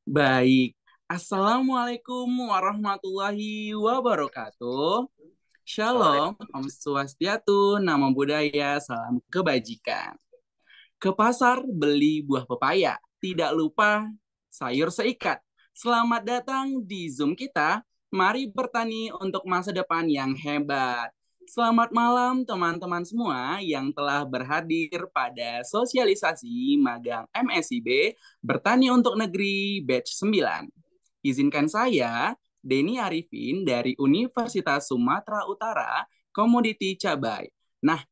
Baik. Assalamualaikum warahmatullahi wabarakatuh. Shalom, Waalaikumsalam. Om Swastiatu, Namo Buddhaya, salam kebajikan. Ke pasar beli buah pepaya, tidak lupa sayur seikat. Selamat datang di Zoom kita. Mari bertani untuk masa depan yang hebat. Selamat malam teman-teman semua yang telah berhadir pada sosialisasi magang MSIB Bertani untuk Negeri Batch 9. Izinkan saya, Denny Arifin dari Universitas Sumatera Utara, Komoditi Cabai. Nah,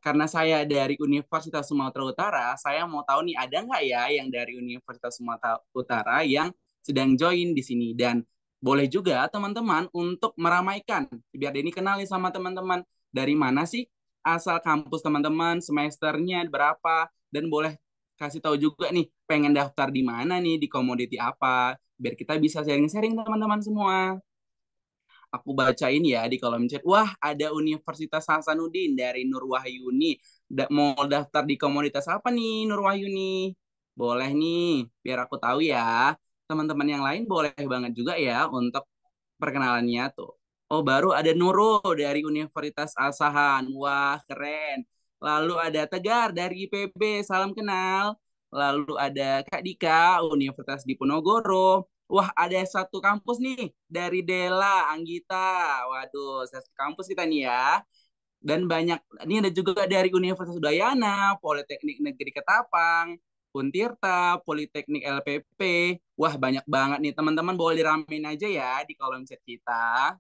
karena saya dari Universitas Sumatera Utara, saya mau tahu nih ada nggak ya yang dari Universitas Sumatera Utara yang sedang join di sini dan boleh juga teman-teman untuk meramaikan biar Denny kenal nih sama teman-teman dari mana sih asal kampus teman-teman, semesternya berapa dan boleh kasih tahu juga nih pengen daftar di mana nih di komoditi apa biar kita bisa sharing-sharing teman-teman semua. Aku bacain ya di kolom chat. Wah, ada Universitas Hasanuddin dari Nur Wahyuni. Mau daftar di komunitas apa nih, Nur Wahyuni? Boleh nih, biar aku tahu ya. Teman-teman yang lain boleh banget juga ya untuk perkenalannya tuh. Oh, baru ada Nurul dari Universitas Asahan. Wah, keren. Lalu ada Tegar dari IPB. Salam kenal. Lalu ada Kak Dika, Universitas Diponegoro. Wah, ada satu kampus nih dari Dela, Anggita. Waduh, satu kampus kita nih ya. Dan banyak, ini ada juga dari Universitas Udayana, Politeknik Negeri Ketapang, Untirta, Politeknik LPP. Wah, banyak banget nih teman-teman. Boleh diramein aja ya di kolom chat kita.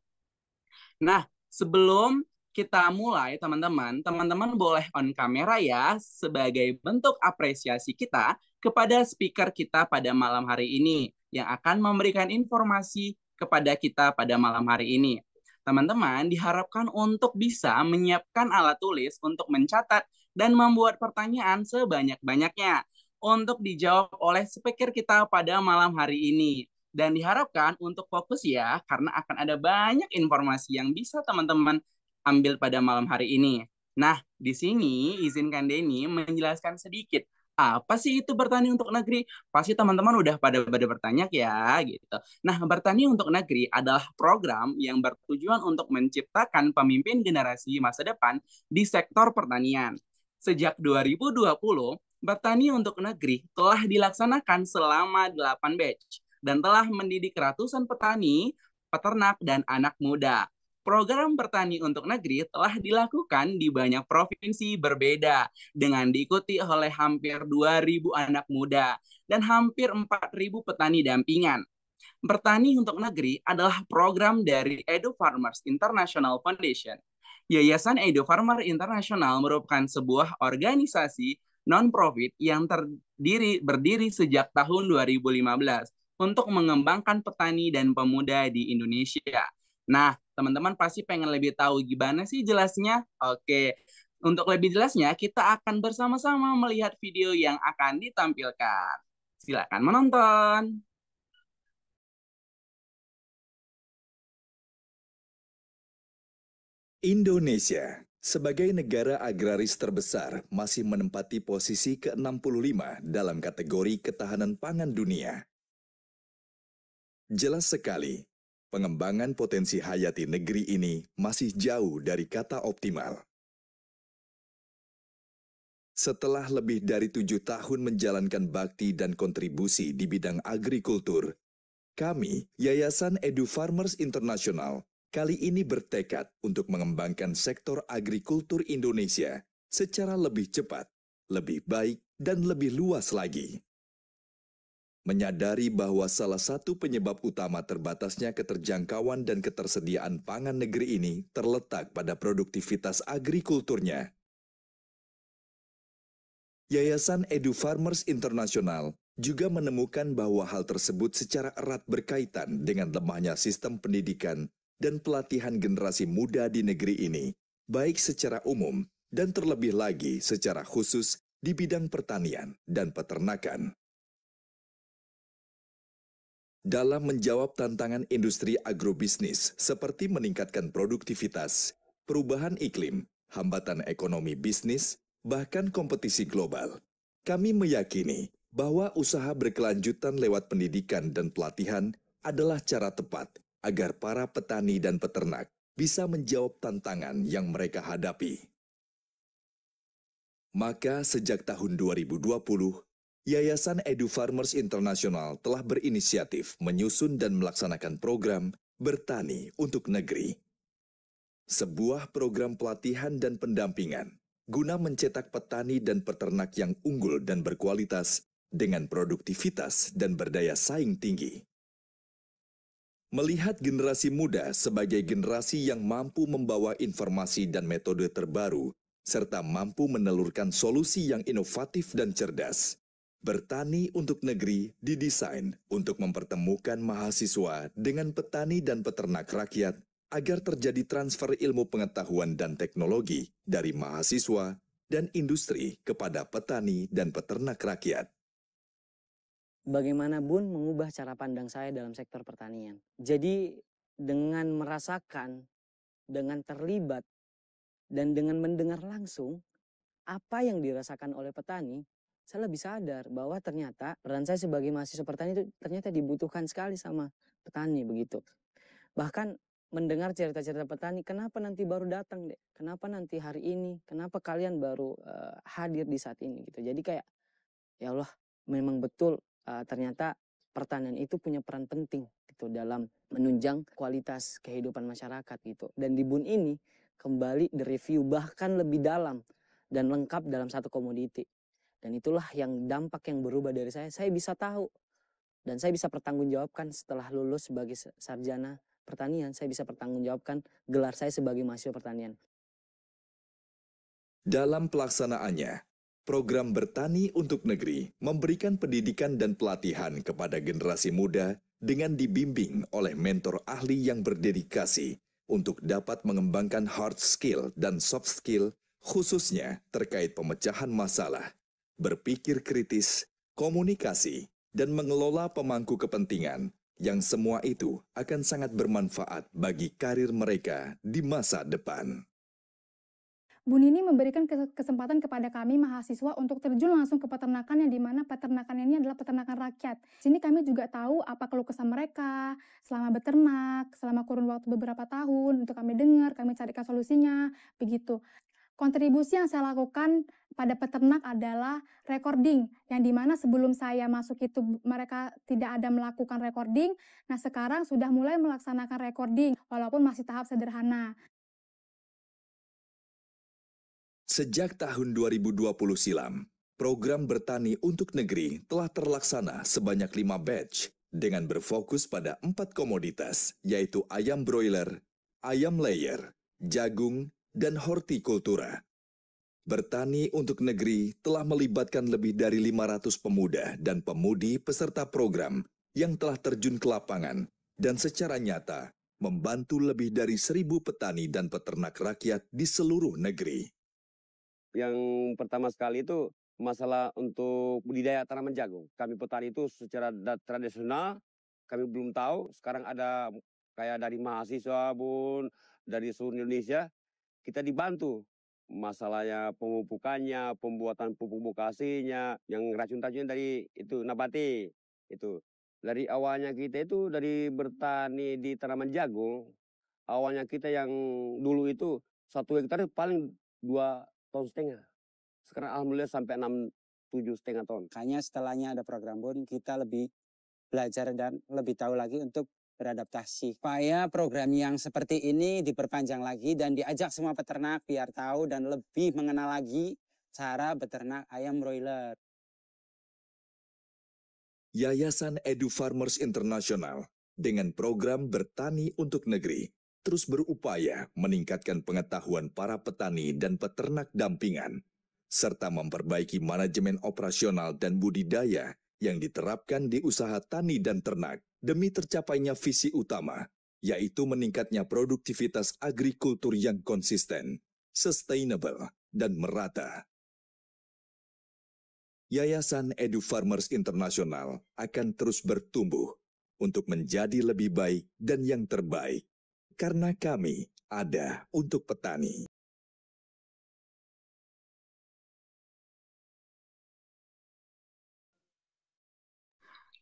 Nah, sebelum kita mulai, teman-teman boleh on kamera ya sebagai bentuk apresiasi kita kepada speaker kita pada malam hari ini yang akan memberikan informasi kepada kita pada malam hari ini. Teman-teman diharapkan untuk bisa menyiapkan alat tulis untuk mencatat dan membuat pertanyaan sebanyak-banyaknya untuk dijawab oleh speaker kita pada malam hari ini. Dan diharapkan untuk fokus ya, karena akan ada banyak informasi yang bisa teman-teman ambil pada malam hari ini. Nah, di sini izinkan Denny menjelaskan sedikit apa sih itu bertani untuk negeri? Pasti teman-teman udah pada bertanya ya gitu. Nah, bertani untuk negeri adalah program yang bertujuan untuk menciptakan pemimpin generasi masa depan di sektor pertanian. Sejak 2020, bertani untuk negeri telah dilaksanakan selama 8 batch dan telah mendidik ratusan petani, peternak, dan anak muda. Program bertani untuk negeri telah dilakukan di banyak provinsi berbeda dengan diikuti oleh hampir 2.000 anak muda dan hampir 4.000 petani dampingan. Bertani untuk Negeri adalah program dari Edu Farmers International Foundation. Yayasan Edu Farmer International merupakan sebuah organisasi non-profit yang berdiri sejak tahun 2015 untuk mengembangkan petani dan pemuda di Indonesia. Nah, teman-teman pasti pengen lebih tahu gimana sih jelasnya? Oke, untuk lebih jelasnya kita akan bersama-sama melihat video yang akan ditampilkan. Silakan menonton. Indonesia, sebagai negara agraris terbesar, masih menempati posisi ke-65 dalam kategori ketahanan pangan dunia. Jelas sekali, pengembangan potensi hayati negeri ini masih jauh dari kata optimal. Setelah lebih dari 7 tahun menjalankan bakti dan kontribusi di bidang agrikultur, kami, Yayasan Edu Farmers International, kali ini bertekad untuk mengembangkan sektor agrikultur Indonesia secara lebih cepat, lebih baik, dan lebih luas lagi. Menyadari bahwa salah satu penyebab utama terbatasnya keterjangkauan dan ketersediaan pangan negeri ini terletak pada produktivitas agrikulturnya, Yayasan Edu Farmers International juga menemukan bahwa hal tersebut secara erat berkaitan dengan lemahnya sistem pendidikan dan pelatihan generasi muda di negeri ini, baik secara umum dan terlebih lagi secara khusus di bidang pertanian dan peternakan. Dalam menjawab tantangan industri agrobisnis seperti meningkatkan produktivitas, perubahan iklim, hambatan ekonomi bisnis, bahkan kompetisi global, kami meyakini bahwa usaha berkelanjutan lewat pendidikan dan pelatihan adalah cara tepat agar para petani dan peternak bisa menjawab tantangan yang mereka hadapi. Maka sejak tahun 2020, Yayasan Edu Farmers International telah berinisiatif menyusun dan melaksanakan program Bertani untuk Negeri. Sebuah program pelatihan dan pendampingan guna mencetak petani dan peternak yang unggul dan berkualitas dengan produktivitas dan berdaya saing tinggi. Melihat generasi muda sebagai generasi yang mampu membawa informasi dan metode terbaru, serta mampu menelurkan solusi yang inovatif dan cerdas, Bertani untuk Negeri didesain untuk mempertemukan mahasiswa dengan petani dan peternak rakyat agar terjadi transfer ilmu pengetahuan dan teknologi dari mahasiswa dan industri kepada petani dan peternak rakyat. Bagaimana Bun mengubah cara pandang saya dalam sektor pertanian. Jadi dengan merasakan, dengan terlibat, dan dengan mendengar langsung apa yang dirasakan oleh petani, saya lebih sadar bahwa ternyata peran saya sebagai mahasiswa pertanian itu ternyata dibutuhkan sekali sama petani begitu. Bahkan mendengar cerita-cerita petani, kenapa nanti baru datang dek? Kenapa nanti hari ini? Kenapa kalian baru hadir di saat ini gitu. Jadi kayak ya Allah, memang betul ternyata pertanian itu punya peran penting gitu dalam menunjang kualitas kehidupan masyarakat gitu. Dan di BUN ini kembali direview bahkan lebih dalam dan lengkap dalam satu komoditi. Dan itulah yang dampak yang berubah dari saya bisa tahu dan saya bisa pertanggungjawabkan setelah lulus sebagai sarjana pertanian, saya bisa pertanggungjawabkan gelar saya sebagai mahasiswa pertanian. Dalam pelaksanaannya, program Bertani untuk Negeri memberikan pendidikan dan pelatihan kepada generasi muda dengan dibimbing oleh mentor ahli yang berdedikasi untuk dapat mengembangkan hard skill dan soft skill khususnya terkait pemecahan masalah, berpikir kritis, komunikasi, dan mengelola pemangku kepentingan yang semua itu akan sangat bermanfaat bagi karir mereka di masa depan. BUN ini memberikan kesempatan kepada kami mahasiswa untuk terjun langsung ke peternakan yang dimana peternakan ini adalah peternakan rakyat. Sini kami juga tahu apa keluh kesah mereka selama beternak, selama kurun waktu beberapa tahun, untuk kami dengar, kami carikan solusinya, begitu. Kontribusi yang saya lakukan pada peternak adalah recording, yang dimana sebelum saya masuk itu mereka tidak ada melakukan recording, nah sekarang sudah mulai melaksanakan recording, walaupun masih tahap sederhana. Sejak tahun 2020 silam, program Bertani untuk Negeri telah terlaksana sebanyak 5 batch dengan berfokus pada 4 komoditas, yaitu ayam broiler, ayam layer, jagung, dan hortikultura. Bertani untuk Negeri telah melibatkan lebih dari 500 pemuda dan pemudi peserta program yang telah terjun ke lapangan dan secara nyata membantu lebih dari 1.000 petani dan peternak rakyat di seluruh negeri. Yang pertama sekali itu masalah untuk budidaya tanaman jagung. Kami petani itu secara tradisional kami belum tahu. Sekarang ada kayak dari mahasiswa Bun, dari seluruh Indonesia, kita dibantu masalahnya pemupukannya, pembuatan pupuk bokasinya, yang racun-racunnya dari itu nabati itu. Dari awalnya kita itu dari bertani di tanaman jagung, awalnya kita yang dulu itu 1 hektar paling 2,5 ton. Sekarang alhamdulillah sampai 6-7,5 ton. Makanya setelahnya ada program BUN, kita lebih belajar dan lebih tahu lagi untuk beradaptasi. Supaya program yang seperti ini diperpanjang lagi dan diajak semua peternak biar tahu dan lebih mengenal lagi cara beternak ayam broiler. Yayasan Edu Farmers International dengan program Bertani untuk Negeri terus berupaya meningkatkan pengetahuan para petani dan peternak dampingan, serta memperbaiki manajemen operasional dan budidaya yang diterapkan di usaha tani dan ternak demi tercapainya visi utama, yaitu meningkatnya produktivitas agrikultur yang konsisten, sustainable, dan merata. Yayasan Edu Farmers International akan terus bertumbuh untuk menjadi lebih baik dan yang terbaik, karena kami ada untuk petani.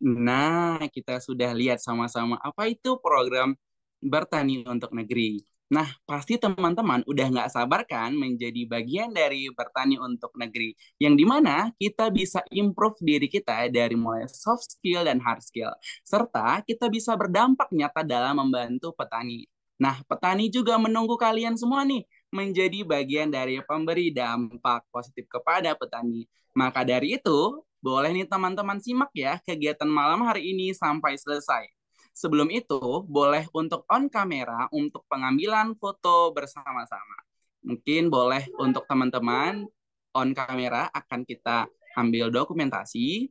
Nah, kita sudah lihat sama-sama apa itu program bertani untuk negeri. Nah, pasti teman-teman udah nggak sabar kan menjadi bagian dari bertani untuk negeri. Yang dimana kita bisa improve diri kita dari mulai soft skill dan hard skill. Serta kita bisa berdampak nyata dalam membantu petani. Nah, petani juga menunggu kalian semua nih menjadi bagian dari pemberi dampak positif kepada petani. Maka dari itu, boleh nih teman-teman simak ya kegiatan malam hari ini sampai selesai. Sebelum itu, boleh untuk on kamera untuk pengambilan foto bersama-sama. Mungkin boleh untuk teman-teman on kamera akan kita ambil dokumentasi.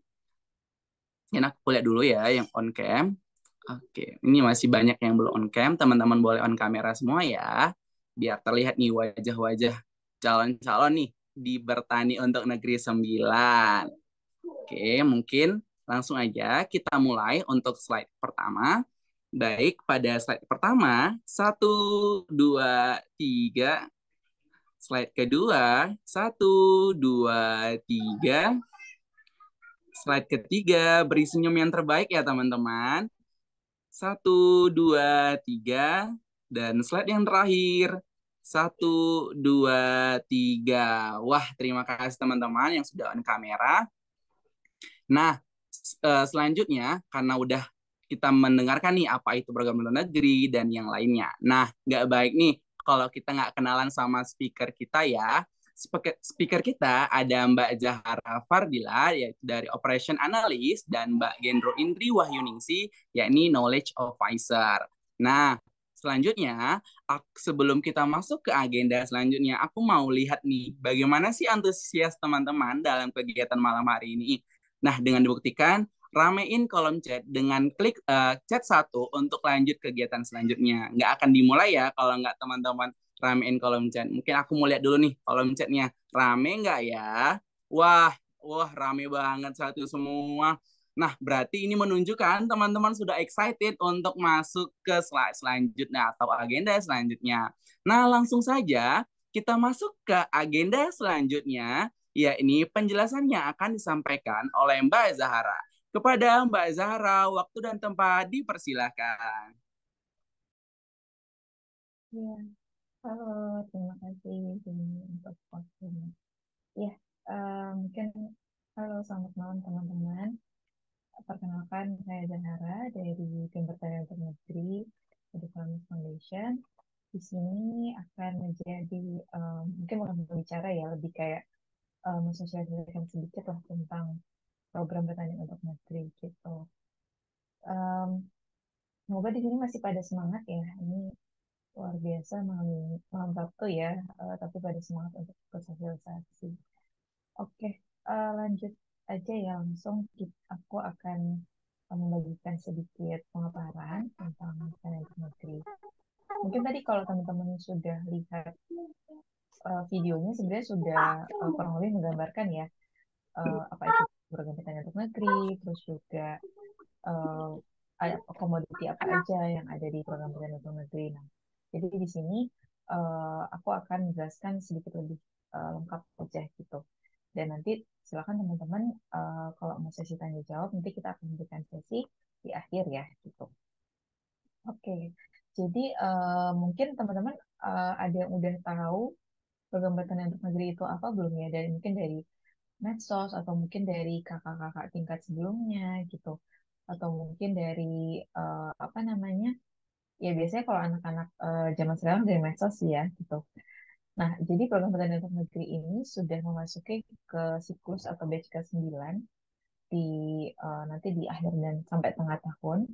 Ini aku lihat dulu ya yang on cam. Oke, ini masih banyak yang belum on cam. Teman-teman boleh on kamera semua ya. Biar terlihat nih wajah-wajah calon-calon nih di Bertani untuk Negeri 9. Oke, mungkin langsung aja kita mulai untuk slide pertama. Baik, pada slide pertama, 1, 2, 3. Slide kedua, 1, 2, 3. Slide ketiga, beri senyum yang terbaik ya teman-teman. 1, 2, 3. Dan slide yang terakhir, 1, 2, 3. Wah, terima kasih teman-teman yang sudah on kamera. Nah, selanjutnya karena udah kita mendengarkan nih apa itu program luar negeri dan yang lainnya. Nah, nggak baik nih kalau kita nggak kenalan sama speaker kita ya. Speaker kita ada Mbak Zahara Fardila, yaitu dari Operation Analyst, dan Mbak Gendro Indri Wahyuningsi, yakni Knowledge Advisor. Nah, selanjutnya, sebelum kita masuk ke agenda selanjutnya, aku mau lihat nih, bagaimana sih antusias teman-teman dalam kegiatan malam hari ini. Nah, dengan dibuktikan, ramein kolom chat dengan klik chat 1 untuk lanjut kegiatan selanjutnya. Nggak akan dimulai ya kalau nggak teman-teman ramein kolom chat. Mungkin aku mau lihat dulu nih kolom chatnya. Rame nggak ya? Wah, rame banget satu semua. Nah, berarti ini menunjukkan teman-teman sudah excited untuk masuk ke slide selanjutnya atau agenda selanjutnya. Nah, langsung saja kita masuk ke agenda selanjutnya, yakni penjelasannya akan disampaikan oleh Mbak Zahara. Kepada Mbak Zahara, waktu dan tempat dipersilahkan. Ya, halo, terima kasih untuk waktunya. Ya, mungkin halo, selamat malam teman-teman. Perkenalkan, saya Zahara dari Tim Bertanya untuk Negeri di Farmers Foundation. Di sini akan menjadi mungkin bukan berbicara ya, lebih kayak mensosialisasikan sedikit lah tentang program bertanya untuk negeri gitu. Semoga di sini masih pada semangat ya. Ini luar biasa malam Sabtu ya, tapi pada semangat untuk bersosialisasi. Oke, lanjut aja ya langsung. Aku akan membagikan sedikit pemaparan tentang Bertanya untuk Negeri. Mungkin tadi kalau teman-teman sudah lihat videonya, sebenarnya sudah kurang lebih menggambarkan ya apa itu program Bertanya untuk Negeri, terus juga komoditi apa aja yang ada di program Bertanya untuk Negeri. Nah, jadi di sini aku akan menjelaskan sedikit lebih lengkap aja gitu. Dan nanti silakan teman-teman kalau mau sesi tanya jawab nanti kita akan memberikan sesi di akhir ya gitu. Oke, jadi mungkin teman-teman ada yang udah tahu program Bertanya untuk Negeri itu apa belum ya? Dari mungkin dari medsos atau mungkin dari kakak-kakak tingkat sebelumnya gitu, atau mungkin dari apa namanya? Ya biasanya kalau anak-anak zaman sekarang dari medsos sih ya gitu. Nah, jadi program Bertanya untuk Negeri ini sudah memasuki ke siklus atau batch ke-9 di nanti di akhir dan sampai tengah tahun.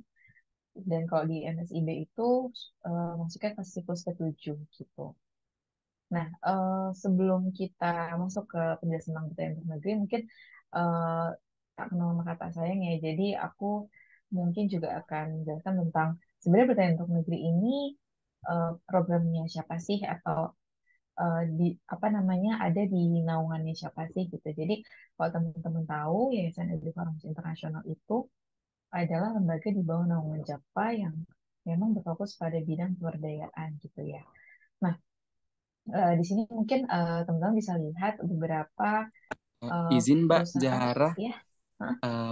Dan kalau di MSIB itu masuknya ke siklus ke-7 gitu. Nah, sebelum kita masuk ke penjelasan tentang Bertanya untuk Negeri, mungkin tak kenal sama kata sayang ya. Jadi aku mungkin juga akan menjelaskan tentang sebenarnya Bertanya untuk Negeri ini programnya siapa sih atau di apa namanya ada di naungannya siapa sih gitu. Jadi kalau teman-teman tahu Yayasan Edufarmers Internasional itu adalah lembaga di bawah naungan JAPA yang memang berfokus pada bidang pemberdayaan gitu ya. Nah, di sini mungkin teman-teman bisa lihat beberapa Izin Mbak perusahaan Zahara, ya.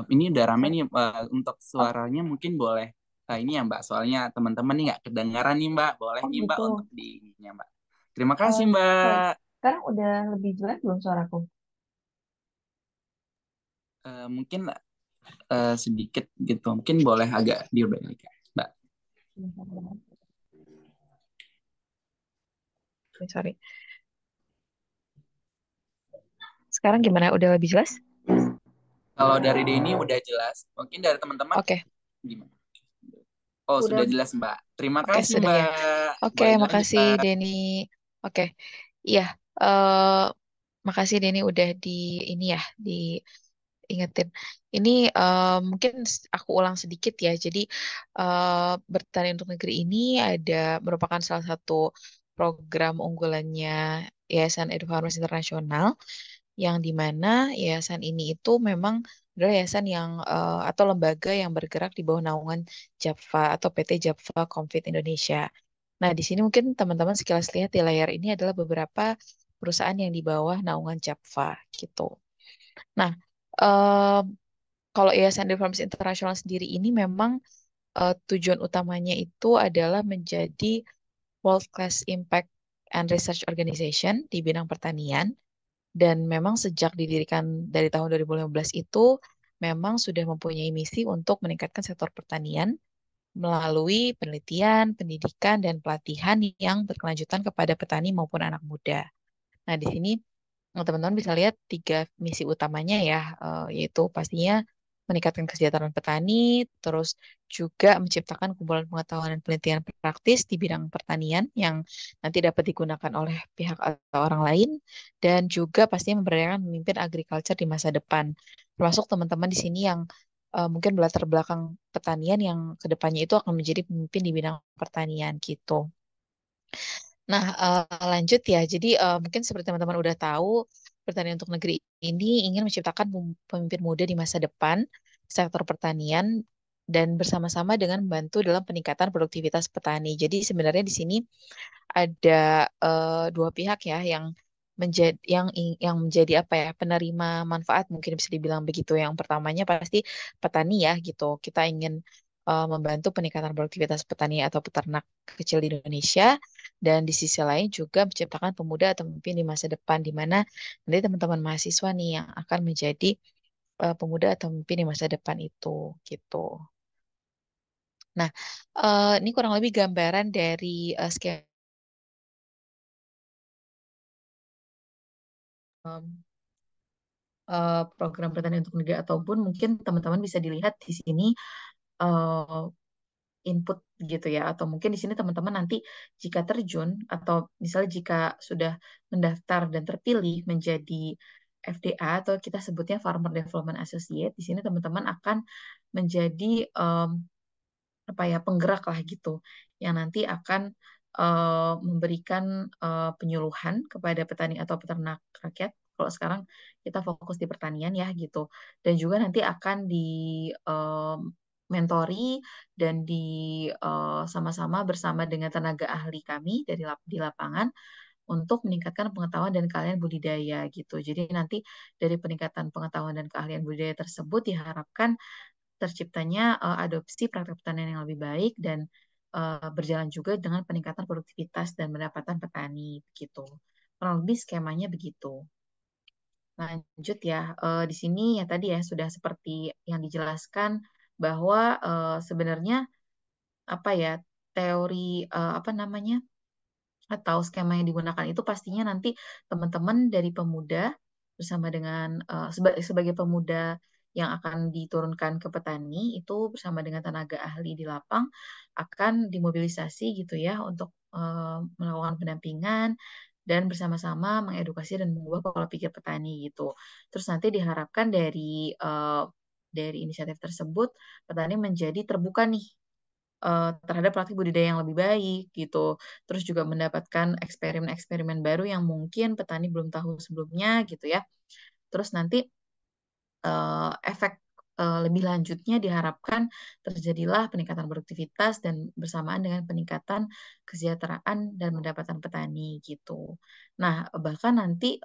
Ini udah rame nih, untuk suaranya mungkin boleh. Ini ya Mbak, soalnya teman-teman nih nggak kedengaran nih Mbak. Boleh Oh nih Mbak gitu. untuk di ininya Mbak. Terima Eh, kasih sorry. Mbak. Sekarang udah lebih jelas belum suaraku? Mungkin sedikit gitu. Mungkin boleh agak diubah lagi Mbak. Sorry. Sekarang gimana? Udah lebih jelas? Kalau dari Denny udah jelas. Mungkin dari teman-teman Oke. gimana? Oh, sudah Udah. jelas Mbak. Terima Oke, kasih sudah ya. Mbak. Oke, Boleh dilanjut makasih Mbak. Denny. Oke. Iya, eh makasih Denny udah di ini ya, diingetin. Ini mungkin aku ulang sedikit ya. Jadi Bertani untuk Negeri ini merupakan salah satu program unggulannya Yayasan Edu Farmers Internasional, yang dimana yayasan ini itu memang adalah yayasan yang atau lembaga yang bergerak di bawah naungan JAPFA atau PT JAPFA Confit Indonesia. Nah, di sini mungkin teman-teman sekilas lihat di layar ini adalah beberapa perusahaan yang di bawah naungan JAPFA gitu. Nah, eh, kalau Yayasan Edu Farmers International sendiri ini memang tujuan utamanya itu adalah menjadi World Class Impact and Research Organization di bidang pertanian. Dan memang sejak didirikan dari tahun 2015 itu memang sudah mempunyai misi untuk meningkatkan sektor pertanian melalui penelitian, pendidikan, dan pelatihan yang berkelanjutan kepada petani maupun anak muda. Nah, di sini teman-teman bisa lihat tiga misi utamanya ya, yaitu pastinya meningkatkan kesejahteraan petani, terus juga menciptakan kumpulan pengetahuan dan penelitian praktis di bidang pertanian yang nanti dapat digunakan oleh pihak atau orang lain, dan juga pastinya memberdayakan pemimpin agriculture di masa depan, termasuk teman-teman di sini yang mungkin berlatar belakang pertanian yang kedepannya itu akan menjadi pemimpin di bidang pertanian gitu. Nah, lanjut ya. Jadi mungkin seperti teman-teman udah tahu, Pertanian untuk Negeri ini ingin menciptakan pemimpin muda di masa depan sektor pertanian dan bersama-sama dengan membantu dalam peningkatan produktivitas petani. Jadi sebenarnya di sini ada dua pihak ya yang menjadi apa ya, penerima manfaat, mungkin bisa dibilang begitu. Yang pertamanya pasti petani ya gitu. Kita ingin membantu peningkatan produktivitas petani atau peternak kecil di Indonesia, dan di sisi lain juga menciptakan pemuda atau pemimpin di masa depan, di mana nanti teman-teman mahasiswa nih yang akan menjadi pemuda atau pemimpin di masa depan itu gitu. Nah, ini kurang lebih gambaran dari skema program pertanian untuk negeri, ataupun mungkin teman-teman bisa dilihat di sini eh, input gitu ya, atau mungkin di sini teman-teman nanti jika terjun atau misalnya jika sudah mendaftar dan terpilih menjadi FDA atau kita sebutnya Farmer Development Associate, di sini teman-teman akan menjadi apa ya, penggerak lah gitu, yang nanti akan memberikan penyuluhan kepada petani atau peternak rakyat. Kalau sekarang kita fokus di pertanian ya gitu, dan juga nanti akan di mentori dan di sama-sama bersama dengan tenaga ahli kami di lapangan untuk meningkatkan pengetahuan dan keahlian budidaya gitu. Jadi nanti dari peningkatan pengetahuan dan keahlian budidaya tersebut diharapkan terciptanya adopsi praktek pertanian yang lebih baik, dan berjalan juga dengan peningkatan produktivitas dan pendapatan petani gitu. Kurang lebih skemanya begitu. Lanjut ya, di sini ya tadi ya sudah seperti yang dijelaskan bahwa sebenarnya apa ya, teori apa namanya, atau skema yang digunakan itu pastinya nanti teman-teman dari pemuda bersama dengan sebagai pemuda yang akan diturunkan ke petani itu bersama dengan tenaga ahli di lapang akan dimobilisasi gitu ya untuk melakukan pendampingan dan bersama-sama mengedukasi dan mengubah pola pikir petani gitu. Terus nanti diharapkan dari inisiatif tersebut petani menjadi terbuka nih terhadap praktik budidaya yang lebih baik gitu. Terus juga mendapatkan eksperimen-eksperimen baru yang mungkin petani belum tahu sebelumnya gitu ya. Terus nanti efek lebih lanjutnya diharapkan terjadilah peningkatan produktivitas dan bersamaan dengan peningkatan kesejahteraan dan pendapatan petani gitu. Nah, bahkan nanti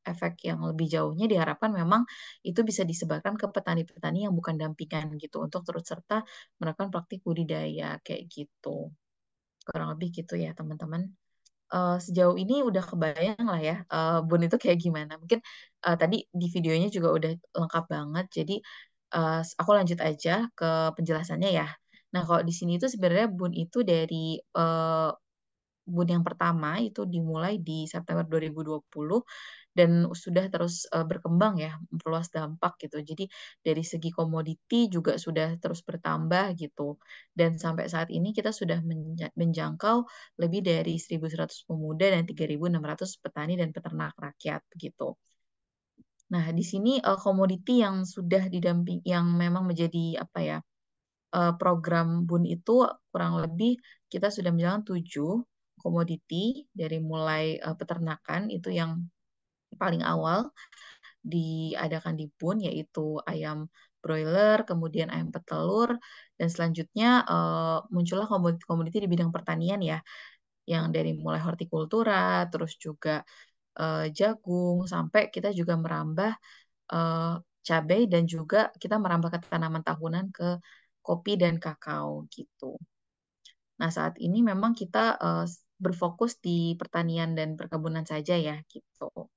efek yang lebih jauhnya diharapkan memang itu bisa disebarkan ke petani-petani yang bukan dampingan gitu untuk turut serta melakukan praktik budidaya kayak gitu. Kurang lebih gitu ya teman-teman. Sejauh ini udah kebayang lah ya Bun itu kayak gimana. Mungkin tadi di videonya juga udah lengkap banget. Jadi aku lanjut aja ke penjelasannya ya. Nah kalau di sini itu sebenarnya Bun itu dari Bun yang pertama itu dimulai di September 2020 dan sudah terus berkembang ya, memperluas dampak gitu. Jadi dari segi komoditi juga sudah terus bertambah gitu. Dan sampai saat ini kita sudah menjangkau lebih dari 1.100 pemuda dan 3.600 petani dan peternak rakyat begitu. Nah, di sini komoditi yang sudah didamping yang memang menjadi apa ya? Program BUN itu kurang lebih kita sudah menjalankan 7 komoditi dari mulai peternakan itu yang paling awal diadakan di BUN yaitu ayam broiler, kemudian ayam petelur, dan selanjutnya muncullah komoditi-komoditi di bidang pertanian ya, yang dari mulai hortikultura, terus juga jagung, sampai kita juga merambah cabai dan juga kita merambah ke tanaman tahunan ke kopi dan kakao gitu. Nah, saat ini memang kita berfokus di pertanian dan perkebunan saja ya gitu.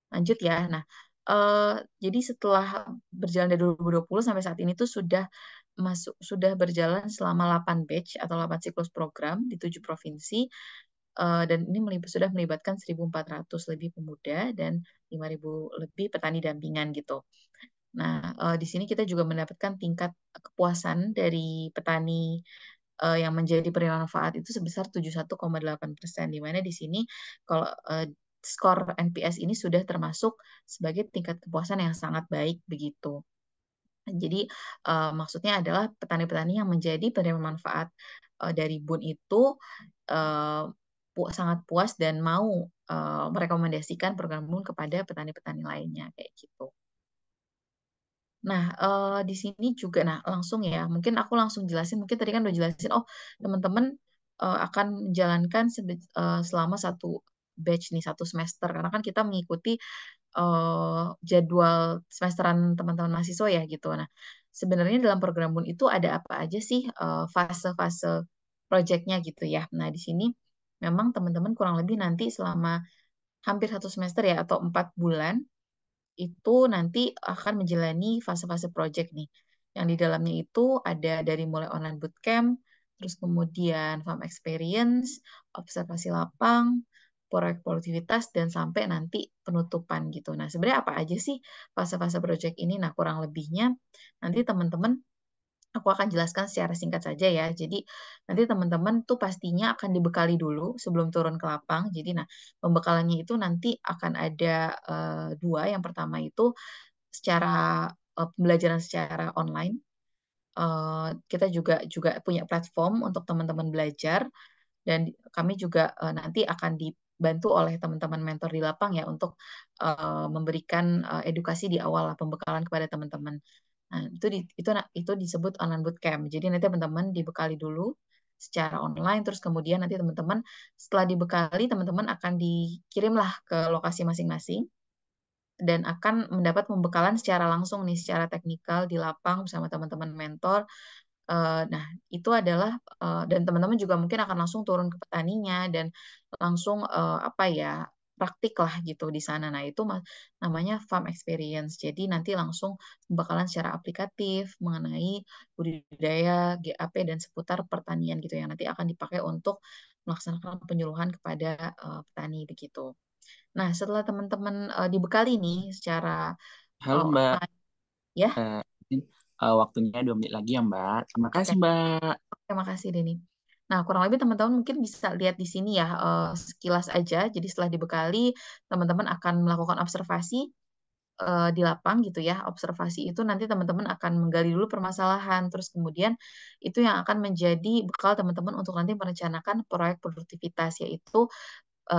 Lanjut ya. Nah, jadi setelah berjalan dari 2020 sampai saat ini tuh sudah berjalan selama 8 batch atau 8 siklus program di 7 provinsi. Dan ini sudah melibatkan 1.400 lebih pemuda dan 5.000 lebih petani dampingan gitu. Nah, di sini kita juga mendapatkan tingkat kepuasan dari petani yang menjadi penerima manfaat itu sebesar 71,8%, di mana di sini kalau skor NPS ini sudah termasuk sebagai tingkat kepuasan yang sangat baik begitu. Jadi maksudnya adalah petani-petani yang menjadi penerima manfaat dari BUN itu sangat puas dan mau merekomendasikan program BUN kepada petani-petani lainnya kayak gitu. Nah, di sini juga, nah langsung ya, mungkin aku langsung jelasin, mungkin tadi kan udah jelasin, oh teman-teman akan menjalankan selama 1 batch nih, 1 semester, karena kan kita mengikuti jadwal semesteran teman-teman mahasiswa ya gitu. Nah, sebenarnya dalam program BUN itu ada apa aja sih fase-fase proyeknya gitu ya. Nah, di sini memang teman-teman kurang lebih nanti selama hampir 1 semester ya atau 4 bulan itu nanti akan menjalani fase-fase project nih. Yang di dalamnya itu ada dari mulai online bootcamp, terus kemudian farm experience, observasi lapang, proyek produktivitas, dan sampai nanti penutupan gitu. Nah, sebenarnya apa aja sih fase-fase project ini? Nah, kurang lebihnya nanti teman-teman aku akan jelaskan secara singkat saja ya. Jadi nanti teman-teman tuh pastinya akan dibekali dulu sebelum turun ke lapang. Jadi nah pembekalannya itu nanti akan ada 2. Yang pertama itu secara pembelajaran secara online. Kita juga punya platform untuk teman-teman belajar dan kami juga nanti akan dibantu oleh teman-teman mentor di lapang ya untuk memberikan edukasi di awal lah, pembekalan kepada teman-teman. Nah, itu disebut online bootcamp. Jadi nanti teman-teman dibekali dulu secara online, terus kemudian nanti teman-teman setelah dibekali, teman-teman akan dikirimlah ke lokasi masing-masing dan akan mendapat pembekalan secara langsung nih, secara teknikal di lapang bersama teman-teman mentor. Nah, itu adalah dan teman-teman juga mungkin akan langsung turun ke petaninya dan langsung apa ya praktik lah gitu di sana. Nah, itu namanya farm experience. Jadi nanti langsung bakalan secara aplikatif mengenai budidaya, GAP dan seputar pertanian gitu yang nanti akan dipakai untuk melaksanakan penyuluhan kepada petani begitu. Nah, setelah teman-teman dibekali nih secara Halo Mbak, online ya. mungkin, waktunya 2 menit lagi ya Mbak. Terima Oke. kasih Mbak. Terima kasih Denny. Nah, kurang lebih teman-teman mungkin bisa lihat di sini ya, sekilas aja. Jadi setelah dibekali, teman-teman akan melakukan observasi di lapang gitu ya. Observasi itu nanti teman-teman akan menggali dulu permasalahan, terus kemudian itu yang akan menjadi bekal teman-teman untuk nanti merencanakan proyek produktivitas, yaitu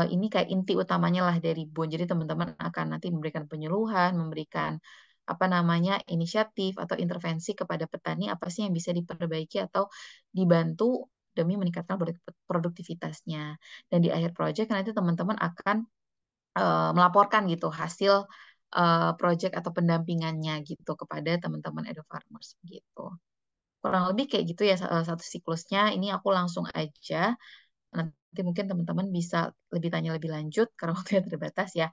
ini kayak inti utamanya lah dari BUN. Jadi teman-teman akan nanti memberikan penyuluhan, memberikan apa namanya inisiatif atau intervensi kepada petani apa sih yang bisa diperbaiki atau dibantu demi meningkatkan produktivitasnya. Dan di akhir proyek nanti teman-teman akan melaporkan gitu hasil project atau pendampingannya gitu kepada teman-teman Edu Farmers gitu. Kurang lebih kayak gitu ya satu siklusnya. Ini aku langsung aja. Nanti mungkin teman-teman bisa tanya lebih lanjut karena waktunya terbatas ya.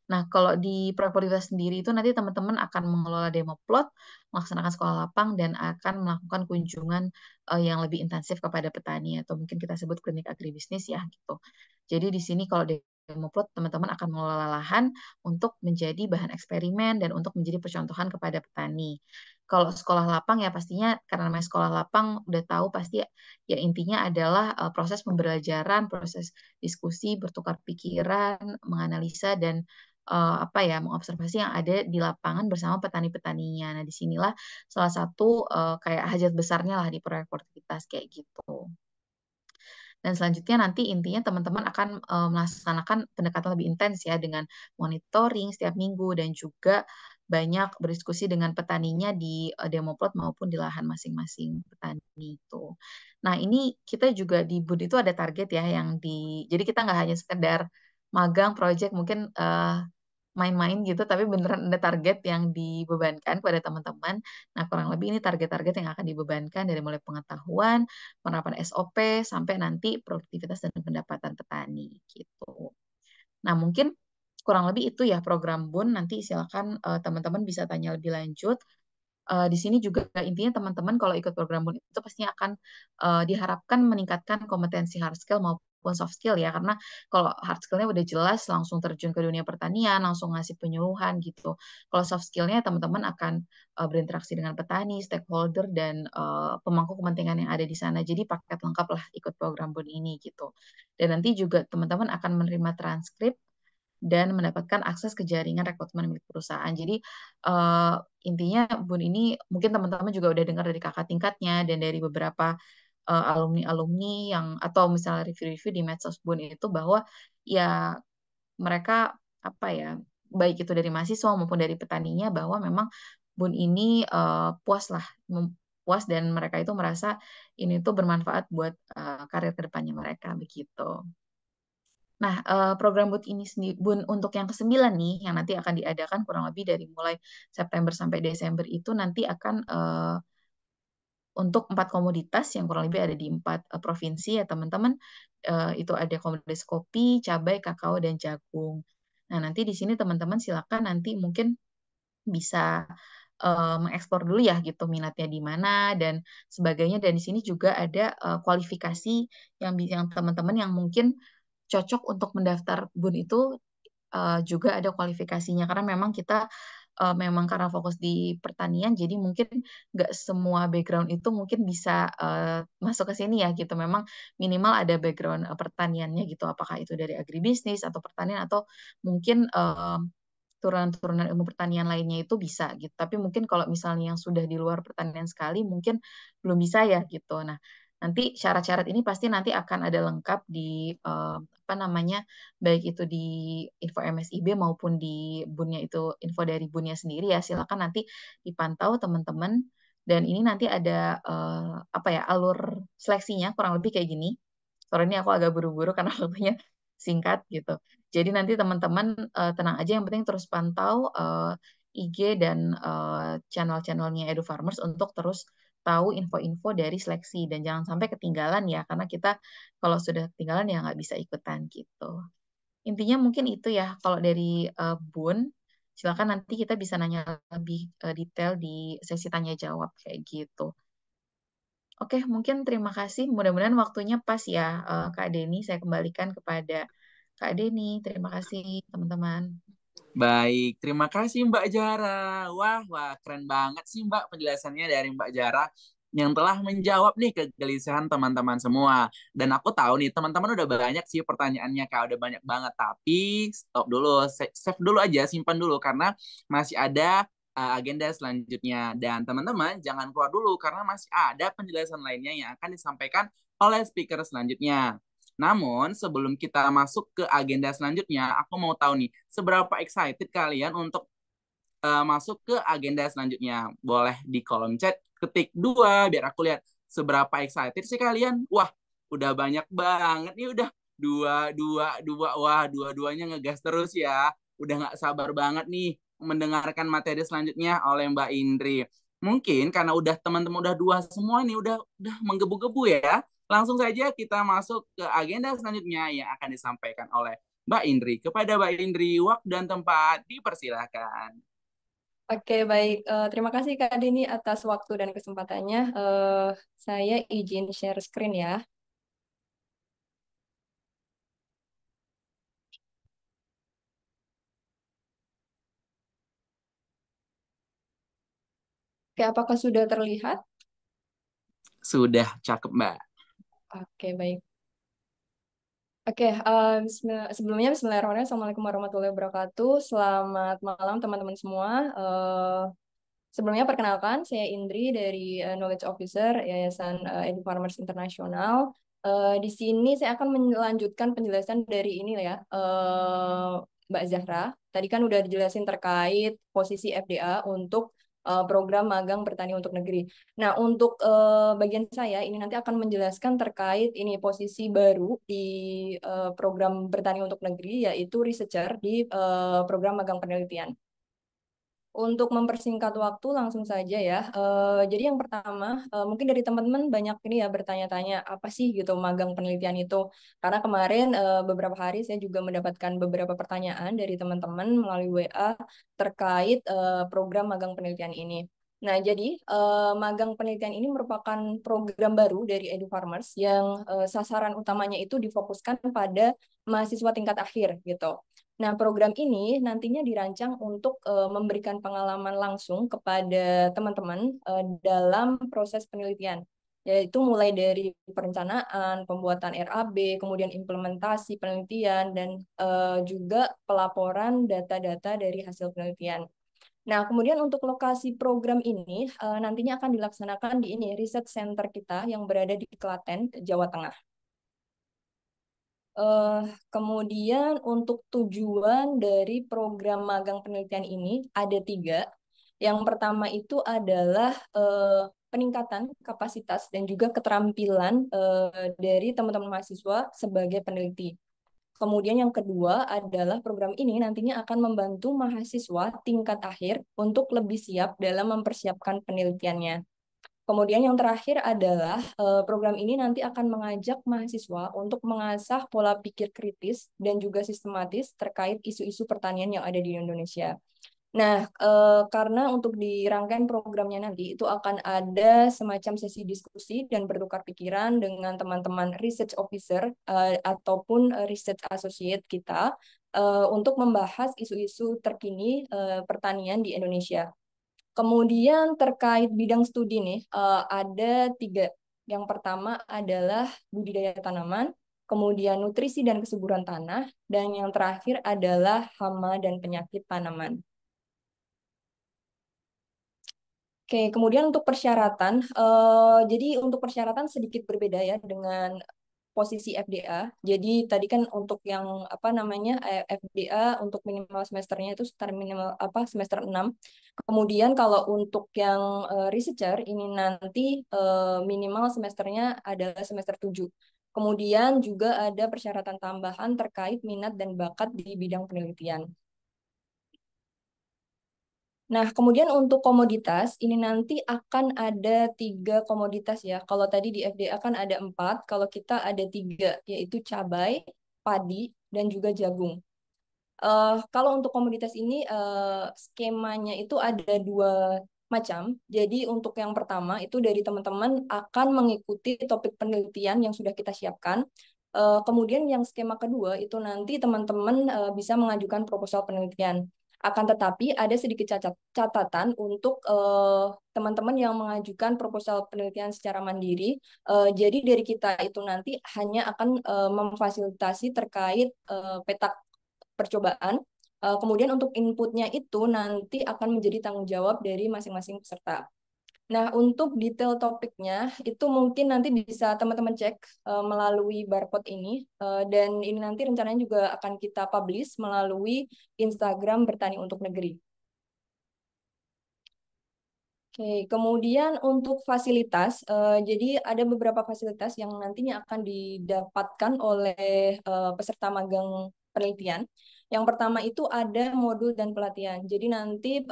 Nah, kalau di proyek prioritas sendiri itu nanti teman-teman akan mengelola demo plot, melaksanakan sekolah lapang, dan akan melakukan kunjungan yang lebih intensif kepada petani atau mungkin kita sebut klinik agribisnis ya gitu. Jadi di sini kalau demo plot teman-teman akan mengelola lahan untuk menjadi bahan eksperimen dan untuk menjadi percontohan kepada petani. Kalau sekolah lapang ya pastinya karena namanya sekolah lapang udah tahu pasti ya intinya adalah proses pembelajaran, proses diskusi, bertukar pikiran, menganalisa dan mengobservasi yang ada di lapangan bersama petani-petaninya. Nah, disinilah salah satu kayak hajat besarnya lah di proyek produktivitas kayak gitu. Dan selanjutnya nanti intinya teman-teman akan melaksanakan pendekatan lebih intens ya dengan monitoring setiap minggu dan juga banyak berdiskusi dengan petaninya di demo plot maupun di lahan masing-masing petani itu. Nah, ini kita juga di BUD itu ada target ya jadi kita nggak hanya sekedar magang project mungkin main-main gitu, tapi beneran ada target yang dibebankan kepada teman-teman. Nah, kurang lebih ini target-target yang akan dibebankan dari mulai pengetahuan, penerapan SOP, sampai nanti produktivitas dan pendapatan petani gitu. Nah, mungkin kurang lebih itu ya program BUN. Nanti silakan teman-teman bisa tanya lebih lanjut. Di sini juga intinya teman-teman kalau ikut program BUN itu pastinya akan diharapkan meningkatkan kompetensi hard skill maupun soft skill ya, karena kalau hard skill-nya udah jelas langsung terjun ke dunia pertanian, langsung ngasih penyuluhan gitu. Kalau soft skill-nya teman-teman akan berinteraksi dengan petani, stakeholder, dan pemangku kepentingan yang ada di sana. Jadi paket lengkap lah ikut program BUN ini gitu. Dan nanti juga teman-teman akan menerima transkrip dan mendapatkan akses ke jaringan rekrutmen milik perusahaan. Jadi intinya BUN ini mungkin teman-teman juga udah dengar dari kakak tingkatnya dan dari beberapa alumni-alumni yang atau misalnya review-review di medsos BUN itu bahwa ya mereka baik itu dari mahasiswa maupun dari petaninya bahwa memang BUN ini puas dan mereka itu merasa ini tuh bermanfaat buat karir kedepannya mereka begitu. Nah, program BUN untuk yang ke-9 nih, yang nanti akan diadakan kurang lebih dari mulai September sampai Desember itu nanti akan untuk 4 komoditas yang kurang lebih ada di 4 provinsi ya teman-teman. Itu ada komoditas kopi, cabai, kakao, dan jagung. Nah, nanti di sini teman-teman silakan nanti mungkin bisa mengeksplor dulu ya gitu minatnya di mana dan sebagainya. Dan di sini juga ada kualifikasi yang teman-teman yang mungkin cocok untuk mendaftar BUN itu juga ada kualifikasinya karena memang kita memang karena fokus di pertanian jadi mungkin nggak semua background itu mungkin bisa masuk ke sini ya gitu. Memang minimal ada background pertaniannya gitu, apakah itu dari agribisnis atau pertanian atau mungkin turunan-turunan ilmu pertanian lainnya itu bisa gitu. Tapi mungkin kalau misalnya yang sudah di luar pertanian sekali mungkin belum bisa ya gitu. Nah, nanti syarat-syarat ini pasti nanti akan ada lengkap di baik itu di info MSIB maupun di BUN-nya itu info dari BUN-nya sendiri ya. Silakan nanti dipantau teman-teman. Dan ini nanti ada alur seleksinya kurang lebih kayak gini. Sore ini aku agak buru-buru karena waktunya singkat gitu. Jadi nanti teman-teman tenang aja, yang penting terus pantau IG dan channel-channelnya Edu Farmers untuk terus tahu info-info dari seleksi dan jangan sampai ketinggalan ya, karena kita kalau sudah ketinggalan ya nggak bisa ikutan gitu. Intinya mungkin itu ya kalau dari BUN. Silakan nanti kita bisa nanya lebih detail di sesi tanya jawab kayak gitu. Oke, mungkin terima kasih. Mudah-mudahan waktunya pas ya, Kak Denny. Saya kembalikan kepada Kak Denny. Terima kasih, teman-teman. Baik, terima kasih Mbak Jara. Wah, keren banget sih Mbak penjelasannya dari Mbak Jara yang telah menjawab nih kegelisahan teman-teman semua. Dan aku tahu nih teman-teman udah banyak sih pertanyaannya, Kak, udah banyak banget. Tapi stop dulu, save dulu aja, simpan dulu karena masih ada agenda selanjutnya. Dan teman-teman jangan keluar dulu karena masih ada penjelasan lainnya yang akan disampaikan oleh speaker selanjutnya. Namun, sebelum kita masuk ke agenda selanjutnya, aku mau tahu nih, seberapa excited kalian untuk masuk ke agenda selanjutnya? Boleh di kolom chat, ketik 2, biar aku lihat seberapa excited sih kalian. Wah, udah banyak banget nih, udah Wah, dua-duanya ngegas terus ya. Udah nggak sabar banget nih mendengarkan materi selanjutnya oleh Mbak Indri. Mungkin karena teman-teman udah dua semua nih, udah menggebu-gebu ya. Langsung saja kita masuk ke agenda selanjutnya yang akan disampaikan oleh Mbak Indri. Kepada Mbak Indri, waktu dan tempat dipersilahkan. Oke, baik. Terima kasih Kak Dini atas waktu dan kesempatannya. Saya izin share screen ya. Oke, apakah sudah terlihat? Sudah, cakep Mbak. Oke, baik. Oke, sebelumnya Bismillahirrahmanirrahim. Assalamualaikum warahmatullahi wabarakatuh. Selamat malam teman-teman semua. Sebelumnya perkenalkan, saya Indri dari Knowledge Officer Yayasan Edu Farmers International. Di sini saya akan melanjutkan penjelasan dari ini ya, Mbak Zahra. Tadi kan udah dijelasin terkait posisi FDA untuk program magang bertani untuk negeri. Nah, untuk bagian saya ini nanti akan menjelaskan terkait ini posisi baru di program bertani untuk negeri, yaitu researcher di program magang penelitian. Untuk mempersingkat waktu langsung saja ya. Jadi yang pertama, mungkin dari teman-teman banyak ini ya bertanya-tanya apa sih gitu magang penelitian itu. Karena kemarin beberapa hari saya juga mendapatkan beberapa pertanyaan dari teman-teman melalui WA terkait program magang penelitian ini. Nah, jadi magang penelitian ini merupakan program baru dari Edu Farmers yang sasaran utamanya itu difokuskan pada mahasiswa tingkat akhir gitu. Nah, program ini nantinya dirancang untuk memberikan pengalaman langsung kepada teman-teman dalam proses penelitian, yaitu mulai dari perencanaan, pembuatan RAB, kemudian implementasi penelitian, dan juga pelaporan data-data dari hasil penelitian. Nah, kemudian untuk lokasi program ini nantinya akan dilaksanakan di ini, Research Center kita yang berada di Klaten, Jawa Tengah. Kemudian untuk tujuan dari program magang penelitian ini ada 3. Yang pertama itu adalah peningkatan kapasitas dan juga keterampilan dari teman-teman mahasiswa sebagai peneliti. Kemudian yang kedua adalah program ini nantinya akan membantu mahasiswa tingkat akhir untuk lebih siap dalam mempersiapkan penelitiannya. Kemudian yang terakhir adalah program ini nanti akan mengajak mahasiswa untuk mengasah pola pikir kritis dan juga sistematis terkait isu-isu pertanian yang ada di Indonesia. Nah, karena untuk di rangkaian programnya nanti itu akan ada semacam sesi diskusi dan bertukar pikiran dengan teman-teman research officer ataupun research associate kita untuk membahas isu-isu terkini pertanian di Indonesia. Kemudian terkait bidang studi nih, ada 3. Yang pertama adalah budidaya tanaman, kemudian nutrisi dan kesuburan tanah, dan yang terakhir adalah hama dan penyakit tanaman. Oke, kemudian untuk persyaratan, jadi untuk persyaratan sedikit berbeda ya dengan posisi FDA. Jadi tadi kan untuk yang apa namanya FDA untuk minimal semesternya itu sekitar minimal semester 6. Kemudian kalau untuk yang researcher ini nanti minimal semesternya adalah semester 7. Kemudian juga ada persyaratan tambahan terkait minat dan bakat di bidang penelitian. Nah, kemudian untuk komoditas, ini nanti akan ada 3 komoditas ya. Kalau tadi di FDA kan ada 4, kalau kita ada 3, yaitu cabai, padi, dan juga jagung. Kalau untuk komoditas ini, skemanya itu ada 2 macam. Jadi untuk yang pertama itu dari teman-teman akan mengikuti topik penelitian yang sudah kita siapkan. Kemudian yang skema kedua itu nanti teman-teman bisa mengajukan proposal penelitian. Akan tetapi ada sedikit catatan untuk teman-teman yang mengajukan proposal penelitian secara mandiri. Jadi dari kita itu nanti hanya akan memfasilitasi terkait peta percobaan. Kemudian untuk inputnya itu nanti akan menjadi tanggung jawab dari masing-masing peserta. Nah, untuk detail topiknya itu mungkin nanti bisa teman-teman cek melalui barcode ini dan ini nanti rencananya juga akan kita publish melalui Instagram Bertani untuk Negeri. Oke, kemudian untuk fasilitas, jadi ada beberapa fasilitas yang nantinya akan didapatkan oleh peserta magang penelitian. Yang pertama itu ada modul dan pelatihan. Jadi nanti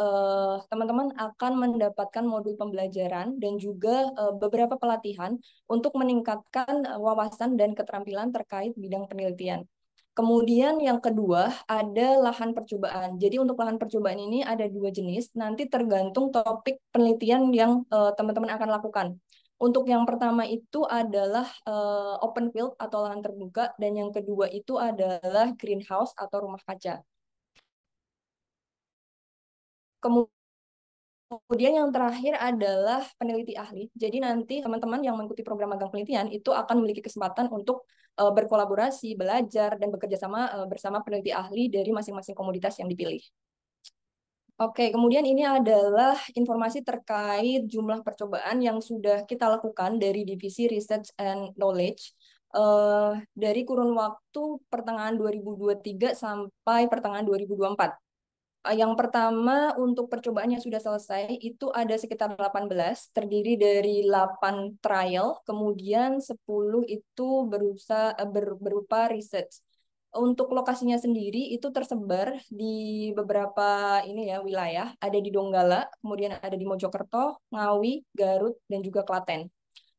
teman-teman akan mendapatkan modul pembelajaran dan juga beberapa pelatihan untuk meningkatkan wawasan dan keterampilan terkait bidang penelitian. Kemudian yang kedua ada lahan percobaan. Jadi untuk lahan percobaan ini ada dua jenis, nanti tergantung topik penelitian yang teman-teman akan lakukan. Untuk yang pertama itu adalah open field atau lahan terbuka, dan yang kedua itu adalah greenhouse atau rumah kaca. Kemudian yang terakhir adalah peneliti ahli. Jadi nanti teman-teman yang mengikuti program magang penelitian itu akan memiliki kesempatan untuk berkolaborasi, belajar, dan bekerja sama bersama peneliti ahli dari masing-masing komoditas yang dipilih. Oke, kemudian ini adalah informasi terkait jumlah percobaan yang sudah kita lakukan dari Divisi Research and Knowledge dari kurun waktu pertengahan 2023 sampai pertengahan 2024. Yang pertama, untuk percobaan yang sudah selesai, itu ada sekitar 18, terdiri dari 8 trial, kemudian 10 itu berupa research. Untuk lokasinya sendiri itu tersebar di beberapa wilayah, ada di Donggala, kemudian ada di Mojokerto, Ngawi, Garut, dan juga Klaten.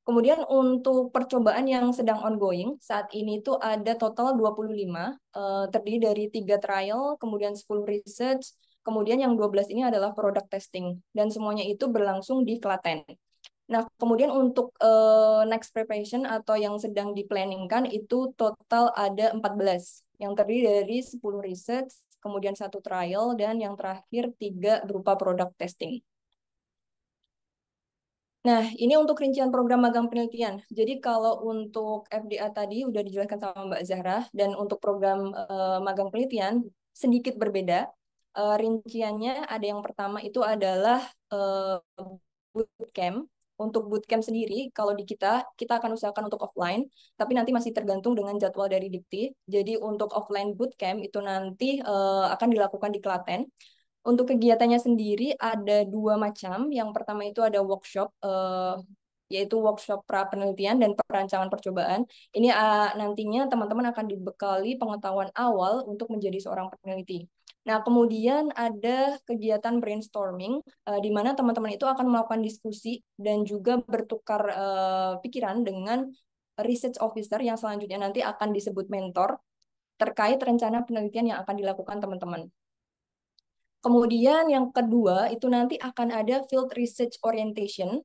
Kemudian untuk percobaan yang sedang ongoing, saat ini itu ada total 25, terdiri dari 3 trial, kemudian 10 research, kemudian yang 12 ini adalah product testing, dan semuanya itu berlangsung di Klaten. Nah, kemudian untuk next preparation atau yang sedang diplanningkan itu total ada 14, yang terdiri dari 10 research, kemudian 1 trial, dan yang terakhir 3 berupa product testing. Nah, ini untuk rincian program magang penelitian. Jadi kalau untuk FDA tadi udah dijelaskan sama Mbak Zahra, dan untuk program magang penelitian sedikit berbeda. Rinciannya ada yang pertama itu adalah bootcamp. Untuk bootcamp sendiri, kalau di kita akan usahakan untuk offline, tapi nanti masih tergantung dengan jadwal dari Dikti. Jadi untuk offline bootcamp itu nanti akan dilakukan di Klaten. Untuk kegiatannya sendiri ada 2 macam. Yang pertama itu ada workshop, yaitu workshop pra-penelitian dan perancangan percobaan. Ini nantinya teman-teman akan dibekali pengetahuan awal untuk menjadi seorang peneliti. Nah, kemudian ada kegiatan brainstorming, di mana teman-teman itu akan melakukan diskusi dan juga bertukar pikiran dengan research officer yang selanjutnya nanti akan disebut mentor terkait rencana penelitian yang akan dilakukan teman-teman. Kemudian yang kedua itu nanti akan ada field research orientation,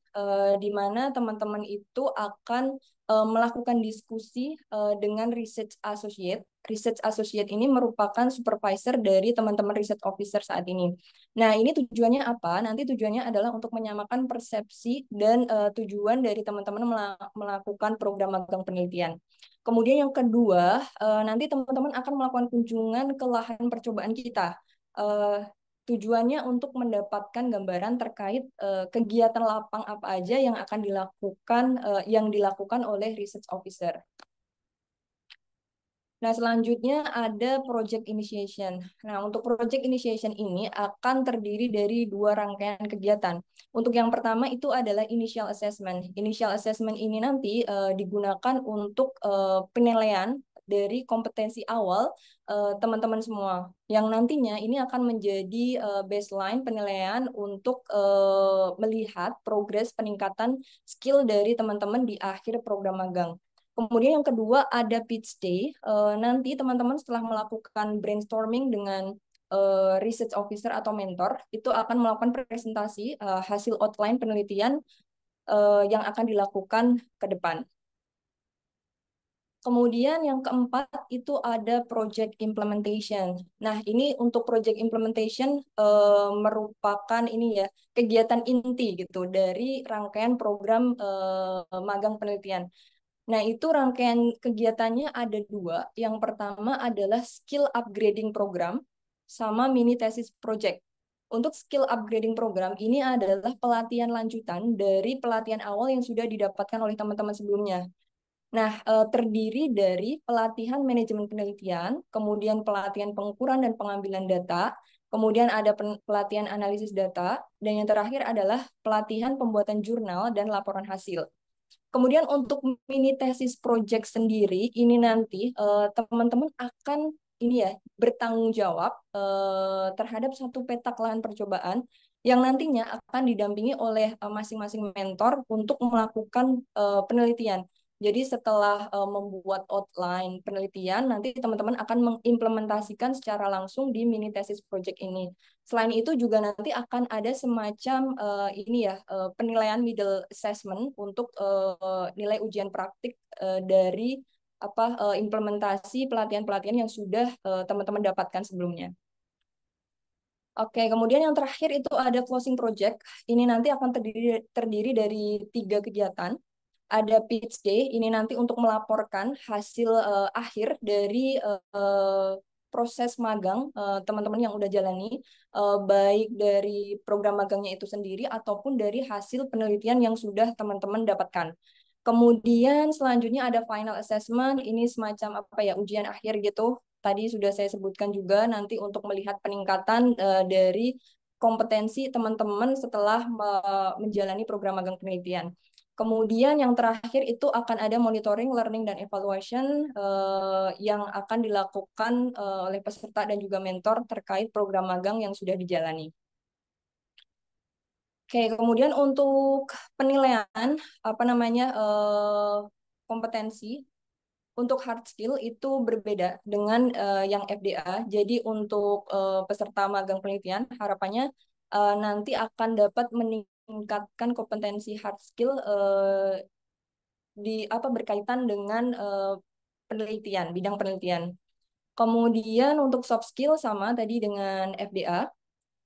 di mana teman-teman itu akan melakukan diskusi dengan research associate. Research associate ini merupakan supervisor dari teman-teman research officer saat ini. Nah, ini tujuannya apa? Nanti tujuannya adalah untuk menyamakan persepsi dan tujuan dari teman-teman melakukan program magang penelitian. Kemudian yang kedua, nanti teman-teman akan melakukan kunjungan ke lahan percobaan kita. Tujuannya untuk mendapatkan gambaran terkait kegiatan lapang apa aja yang akan dilakukan oleh research officer. Nah, selanjutnya ada project initiation. Nah, untuk project initiation ini akan terdiri dari 2 rangkaian kegiatan. Untuk yang pertama itu adalah initial assessment. Initial assessment ini nanti digunakan untuk penilaian dari kompetensi awal teman-teman semua, yang nantinya ini akan menjadi baseline penilaian untuk melihat progres peningkatan skill dari teman-teman di akhir program magang. Kemudian yang kedua ada pitch day. Nanti teman-teman setelah melakukan brainstorming dengan research officer atau mentor, itu akan melakukan presentasi hasil outline penelitian yang akan dilakukan ke depan. Kemudian yang keempat itu ada project implementation. Nah, ini untuk project implementation merupakan kegiatan inti gitu dari rangkaian program magang penelitian. Nah, itu rangkaian kegiatannya ada 2. Yang pertama adalah skill upgrading program sama mini thesis project. Untuk skill upgrading program ini adalah pelatihan lanjutan dari pelatihan awal yang sudah didapatkan oleh teman-teman sebelumnya. Nah, terdiri dari pelatihan manajemen penelitian, kemudian pelatihan pengukuran dan pengambilan data, Kemudian ada pelatihan analisis data, dan yang terakhir adalah pelatihan pembuatan jurnal dan laporan hasil. Kemudian untuk mini tesis project sendiri, ini nanti teman-teman akan ini ya bertanggung jawab terhadap satu petak lahan percobaan yang nantinya akan didampingi oleh masing-masing mentor untuk melakukan penelitian. Jadi setelah membuat outline penelitian, nanti teman-teman akan mengimplementasikan secara langsung di mini tesis project ini. Selain itu juga nanti akan ada semacam ini ya penilaian middle assessment untuk nilai ujian praktik dari implementasi pelatihan-pelatihan yang sudah teman-teman dapatkan sebelumnya. Oke, kemudian yang terakhir itu ada closing project. Ini nanti akan terdiri dari 3 kegiatan. Ada pitch day, ini nanti untuk melaporkan hasil akhir dari proses magang teman-teman yang udah jalani, baik dari program magangnya itu sendiri ataupun dari hasil penelitian yang sudah teman-teman dapatkan. Kemudian selanjutnya ada final assessment, ini semacam ujian akhir gitu. Tadi sudah saya sebutkan juga nanti untuk melihat peningkatan dari kompetensi teman-teman setelah menjalani program magang penelitian. Kemudian yang terakhir itu akan ada monitoring, learning, dan evaluation yang akan dilakukan oleh peserta dan juga mentor terkait program magang yang sudah dijalani. Oke, kemudian untuk penilaian kompetensi untuk hard skill itu berbeda dengan yang FDA. Jadi untuk peserta magang penelitian harapannya nanti akan dapat meningkatkan kompetensi hard skill berkaitan dengan penelitian, bidang penelitian. Kemudian untuk soft skill sama tadi dengan FDA.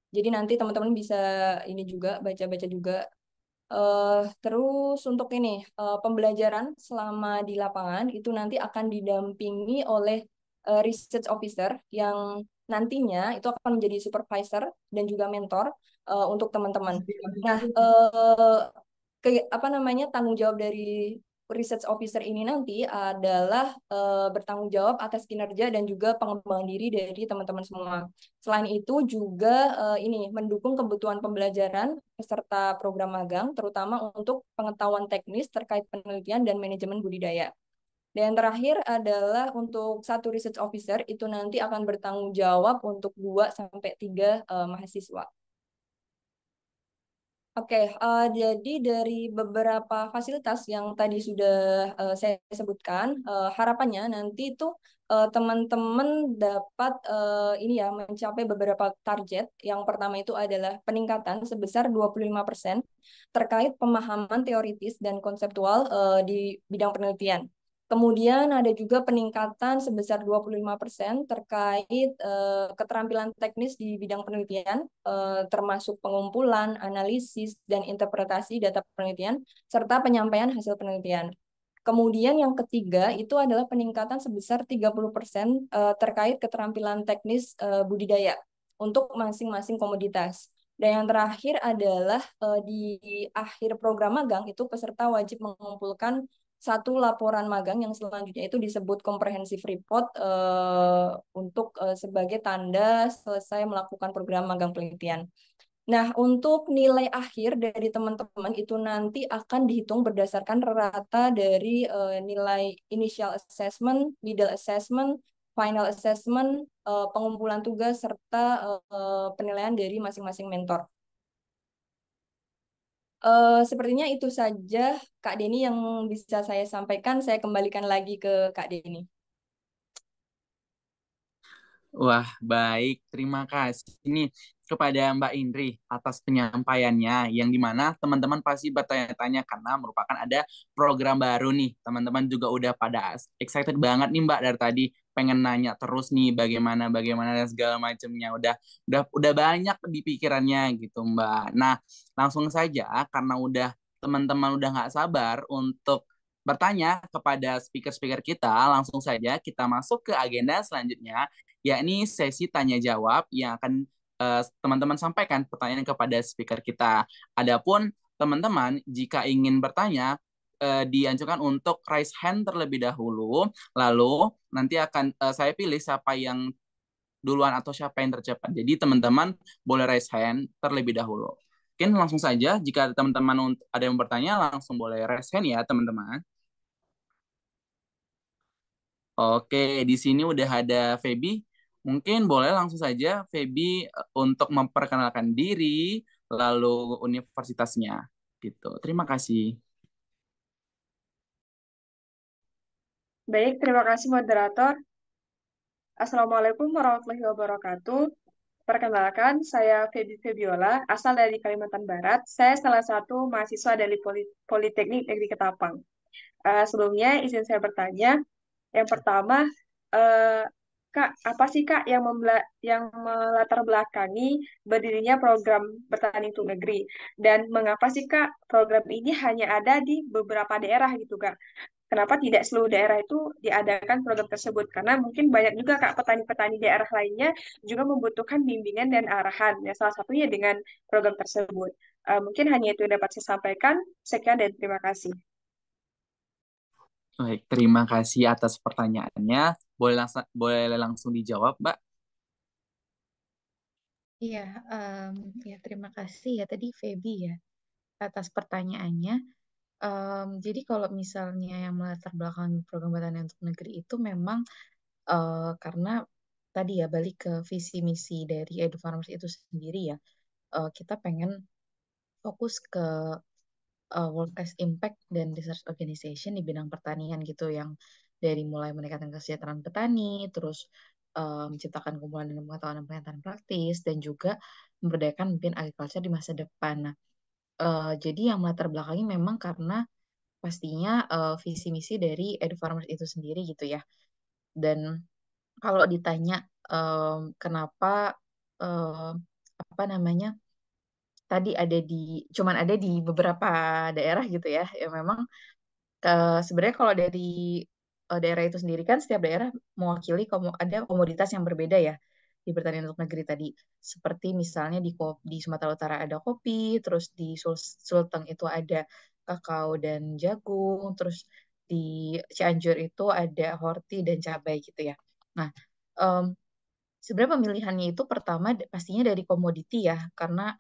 Jadi nanti teman-teman bisa ini juga baca-baca juga. Terus untuk ini pembelajaran selama di lapangan itu nanti akan didampingi oleh research officer yang nantinya itu akan menjadi supervisor dan juga mentor untuk teman-teman. Nah, tanggung jawab dari research officer ini nanti adalah bertanggung jawab atas kinerja dan juga pengembangan diri dari teman-teman semua. Selain itu juga ini mendukung kebutuhan pembelajaran peserta program magang, terutama untuk pengetahuan teknis terkait penelitian dan manajemen budidaya. Dan yang terakhir adalah untuk satu research officer itu nanti akan bertanggung jawab untuk 2-3 mahasiswa. Oke, jadi dari beberapa fasilitas yang tadi sudah saya sebutkan, harapannya nanti itu teman-teman dapat mencapai beberapa target. Yang pertama itu adalah peningkatan sebesar 25% terkait pemahaman teoritis dan konseptual di bidang penelitian. Kemudian ada juga peningkatan sebesar 25% terkait keterampilan teknis di bidang penelitian, termasuk pengumpulan, analisis, dan interpretasi data penelitian, serta penyampaian hasil penelitian. Kemudian yang ketiga itu adalah peningkatan sebesar 30% terkait keterampilan teknis budidaya untuk masing-masing komoditas. Dan yang terakhir adalah di akhir program magang itu peserta wajib mengumpulkan satu laporan magang yang selanjutnya itu disebut comprehensive report untuk sebagai tanda selesai melakukan program magang penelitian. Nah, untuk nilai akhir dari teman-teman itu nanti akan dihitung berdasarkan rata dari nilai initial assessment, middle assessment, final assessment, pengumpulan tugas, serta penilaian dari masing-masing mentor. Sepertinya itu saja Kak Denny yang bisa saya sampaikan. Saya kembalikan lagi ke Kak Denny. Wah, baik. Terima kasih nih kepada Mbak Indri atas penyampaiannya, yang dimana teman-teman pasti bertanya-tanya karena merupakan ada program baru nih. Teman-teman juga udah pada excited banget nih Mbak dari tadi, pengen nanya terus nih bagaimana dan segala macamnya. Udah banyak di pikirannya gitu Mbak. Nah, langsung saja karena teman-teman udah nggak sabar untuk bertanya kepada speaker-speaker kita, langsung saja kita masuk ke agenda selanjutnya, yakni sesi tanya jawab yang akan teman-teman sampaikan pertanyaan kepada speaker kita. Adapun teman-teman jika ingin bertanya dianjurkan untuk raise hand terlebih dahulu, lalu nanti akan saya pilih siapa yang duluan atau siapa yang tercepat. Jadi teman-teman boleh raise hand terlebih dahulu. Mungkin langsung saja, jika teman-teman ada yang bertanya, langsung boleh raise hand ya teman-teman. Oke, di sini udah ada Feby. Mungkin boleh langsung saja Feby untuk memperkenalkan diri, lalu universitasnya. Gitu. Terima kasih. Baik, terima kasih moderator. Assalamualaikum warahmatullahi wabarakatuh. Perkenalkan, saya Feby Febiola, asal dari Kalimantan Barat. Saya salah satu mahasiswa dari Politeknik Negeri Ketapang. Sebelumnya, izin saya bertanya. Yang pertama, eh, Kak, apa sih Kak yang melatar belakangi berdirinya program Bertani untuk Negeri? Dan mengapa sih Kak program ini hanya ada di beberapa daerah gitu Kak? Kenapa tidak seluruh daerah itu diadakan program tersebut? Karena mungkin banyak juga Kak petani-petani daerah lainnya juga membutuhkan bimbingan dan arahan. Ya, salah satunya dengan program tersebut. Mungkin hanya itu yang dapat saya sampaikan. Sekian dan terima kasih. Baik, terima kasih atas pertanyaannya. Boleh langsung dijawab, Mbak? Iya, ya terima kasih ya tadi Feby ya atas pertanyaannya. Jadi kalau misalnya yang melatar belakang program Bertani untuk Negeri itu memang karena tadi ya balik ke visi misi dari Edu Farmers itu sendiri ya, kita pengen fokus ke World Class Impact dan Research Organization di bidang pertanian gitu yang dari mulai meningkatkan kesejahteraan petani, terus menciptakan kumpulan ilmu pengetahuan dan pernyataan praktis, dan juga memberdayakan pemimpin agriculture di masa depan. Nah, jadi yang melatar belakangi memang karena pastinya visi misi dari Edu Farmers itu sendiri gitu ya. Dan kalau ditanya kenapa apa namanya tadi cuman ada di beberapa daerah gitu ya, ya memang sebenarnya kalau dari daerah itu sendiri kan setiap daerah mewakili ada komoditas yang berbeda ya di pertanian untuk negeri tadi. Seperti misalnya di Sumatera Utara ada kopi, terus di Sulteng itu ada kakao dan jagung, terus di Cianjur itu ada horti dan cabai gitu ya. Nah, em, sebenarnya pemilihannya itu pertama pastinya dari komoditi ya, karena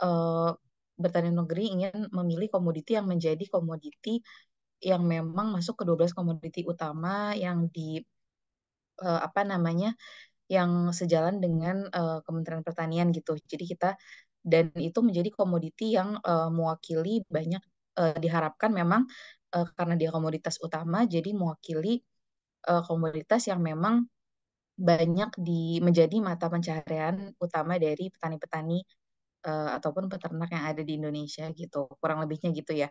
eh, Bertanian Negeri ingin memilih komoditi yang menjadi komoditi yang memang masuk ke 12 komoditi utama yang apa namanya yang sejalan dengan Kementerian Pertanian gitu. Jadi dan itu menjadi komoditi yang mewakili banyak diharapkan memang karena dia komoditas utama jadi mewakili komoditas yang memang banyak menjadi mata pencaharian utama dari petani-petani ataupun peternak yang ada di Indonesia gitu. Kurang lebihnya gitu ya.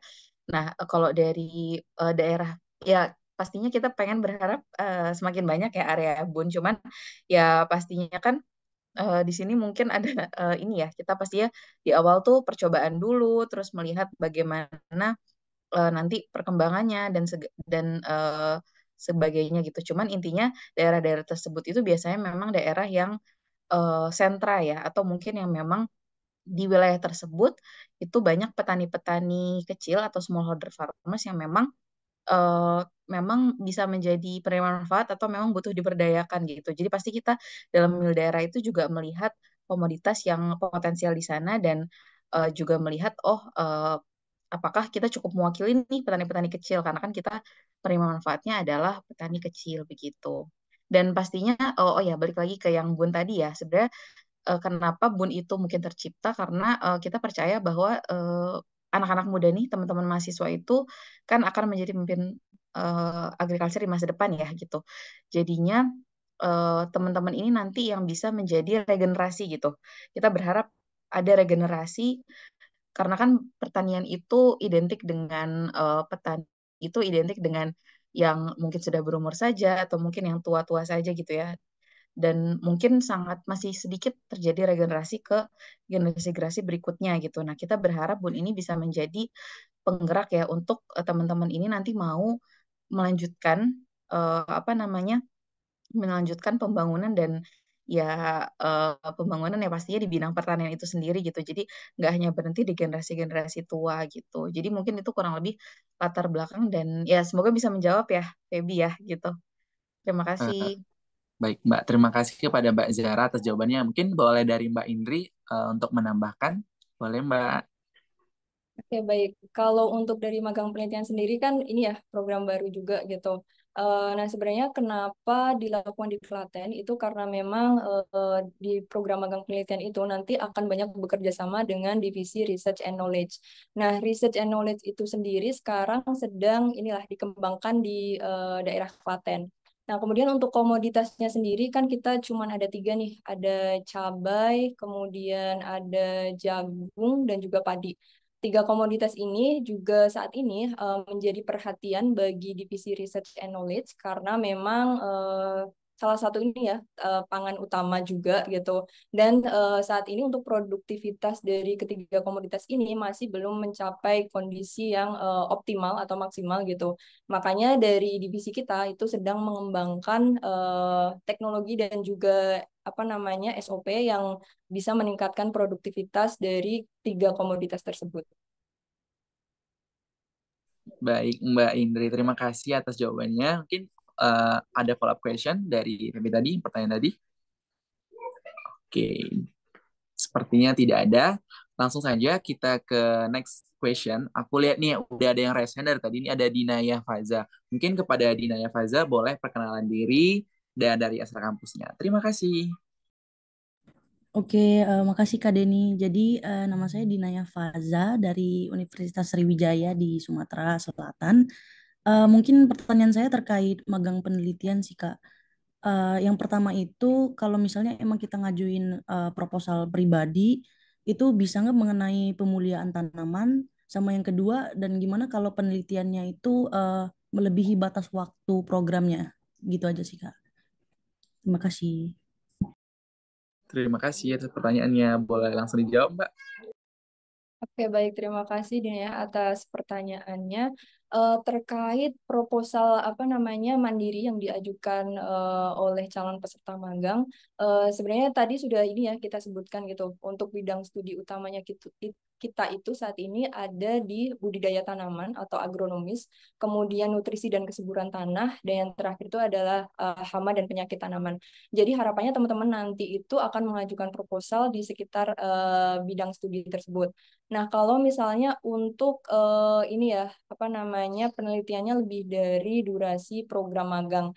Nah, kalau dari daerah ya pastinya kita pengen berharap semakin banyak ya area Bun. Cuman ya pastinya kan di sini mungkin ada ini ya kita pastinya di awal tuh percobaan dulu, terus melihat bagaimana nanti perkembangannya dan sebagainya gitu. Cuman intinya daerah-daerah tersebut itu biasanya memang daerah yang sentra ya, atau mungkin yang memang di wilayah tersebut itu banyak petani-petani kecil atau smallholder farmers yang eh, memang bisa menjadi penerima manfaat atau memang butuh diberdayakan gitu. Jadi pasti kita dalam memilih daerah itu juga melihat komoditas yang potensial di sana dan juga melihat apakah kita cukup mewakili nih petani-petani kecil karena kan kita penerima manfaatnya adalah petani kecil begitu. Dan pastinya oh ya balik lagi ke yang Bun tadi ya sebenarnya kenapa BUN itu mungkin tercipta karena kita percaya bahwa anak-anak muda nih, teman-teman mahasiswa itu kan akan menjadi pemimpin agriculture di masa depan ya gitu. Jadinya teman-teman ini nanti yang bisa menjadi regenerasi gitu. Kita berharap ada regenerasi karena kan pertanian itu identik dengan petani itu identik dengan yang mungkin sudah berumur saja atau mungkin yang tua-tua saja gitu ya dan mungkin sangat masih sedikit terjadi regenerasi ke generasi-generasi berikutnya gitu. Nah, kita berharap BUN ini bisa menjadi penggerak ya untuk teman-teman ini nanti mau melanjutkan apa namanya? Melanjutkan pembangunan dan ya pembangunan ya pastinya di bidang pertanian itu sendiri gitu. Jadi nggak hanya berhenti di generasi-generasi tua gitu. Jadi mungkin itu kurang lebih latar belakang dan ya semoga bisa menjawab ya Feby ya gitu. Terima Eh, kasih. Baik, Mbak. Terima kasih kepada Mbak Zara atas jawabannya. Mungkin boleh dari Mbak Indri untuk menambahkan. Boleh, Mbak. Oke, baik. Kalau untuk dari magang penelitian sendiri kan ini ya program baru juga gitu. Nah, sebenarnya kenapa dilakukan di Klaten itu karena memang di program magang penelitian itu nanti akan banyak bekerja sama dengan divisi Research and Knowledge. Nah, Research and Knowledge itu sendiri sekarang sedang inilah dikembangkan di daerah Klaten. Nah, kemudian untuk komoditasnya sendiri kan kita cuma ada 3 nih, ada cabai, kemudian ada jagung, dan juga padi. 3 komoditas ini juga saat ini menjadi perhatian bagi divisi Research and Knowledge karena memang salah satu ini ya pangan utama juga gitu. Dan saat ini untuk produktivitas dari ketiga komoditas ini masih belum mencapai kondisi yang optimal atau maksimal gitu. Makanya dari divisi kita itu sedang mengembangkan teknologi dan juga apa namanya SOP yang bisa meningkatkan produktivitas dari 3 komoditas tersebut. Baik, Mbak Indri. Terima kasih atas jawabannya. Mungkin ada follow-up question dari Feby tadi, pertanyaan tadi. Oke, sepertinya tidak ada. Langsung saja kita ke next question. Aku lihat nih udah ada yang raise hand dari tadi. Ini ada Dinaya Faza. Mungkin kepada Dinaya Faza boleh perkenalan diri dan dari asal kampusnya. Terima kasih. Oke, makasih Kak Deni. Jadi nama saya Dinaya Faza dari Universitas Sriwijaya di Sumatera Selatan. Mungkin pertanyaan saya terkait magang penelitian sih Kak. Yang pertama itu kalau misalnya emang kita ngajuin proposal pribadi, itu bisa nggak mengenai pemuliaan tanaman? Sama yang kedua, dan gimana kalau penelitiannya itu melebihi batas waktu programnya? Gitu aja sih Kak. Terima kasih. Terima kasih atas pertanyaannya. Boleh langsung dijawab, Mbak. Oke, baik. Terima kasih Dina atas pertanyaannya. Terkait proposal apa namanya mandiri yang diajukan oleh calon peserta magang, sebenarnya tadi sudah ini ya kita sebutkan gitu. Untuk bidang studi utamanya kita itu saat ini ada di budidaya tanaman atau agronomis, kemudian nutrisi dan kesuburan tanah, dan yang terakhir itu adalah hama dan penyakit tanaman. Jadi harapannya teman-teman nanti itu akan mengajukan proposal di sekitar bidang studi tersebut. Nah, kalau misalnya untuk ini ya, apa namanya, penelitiannya lebih dari durasi program magang.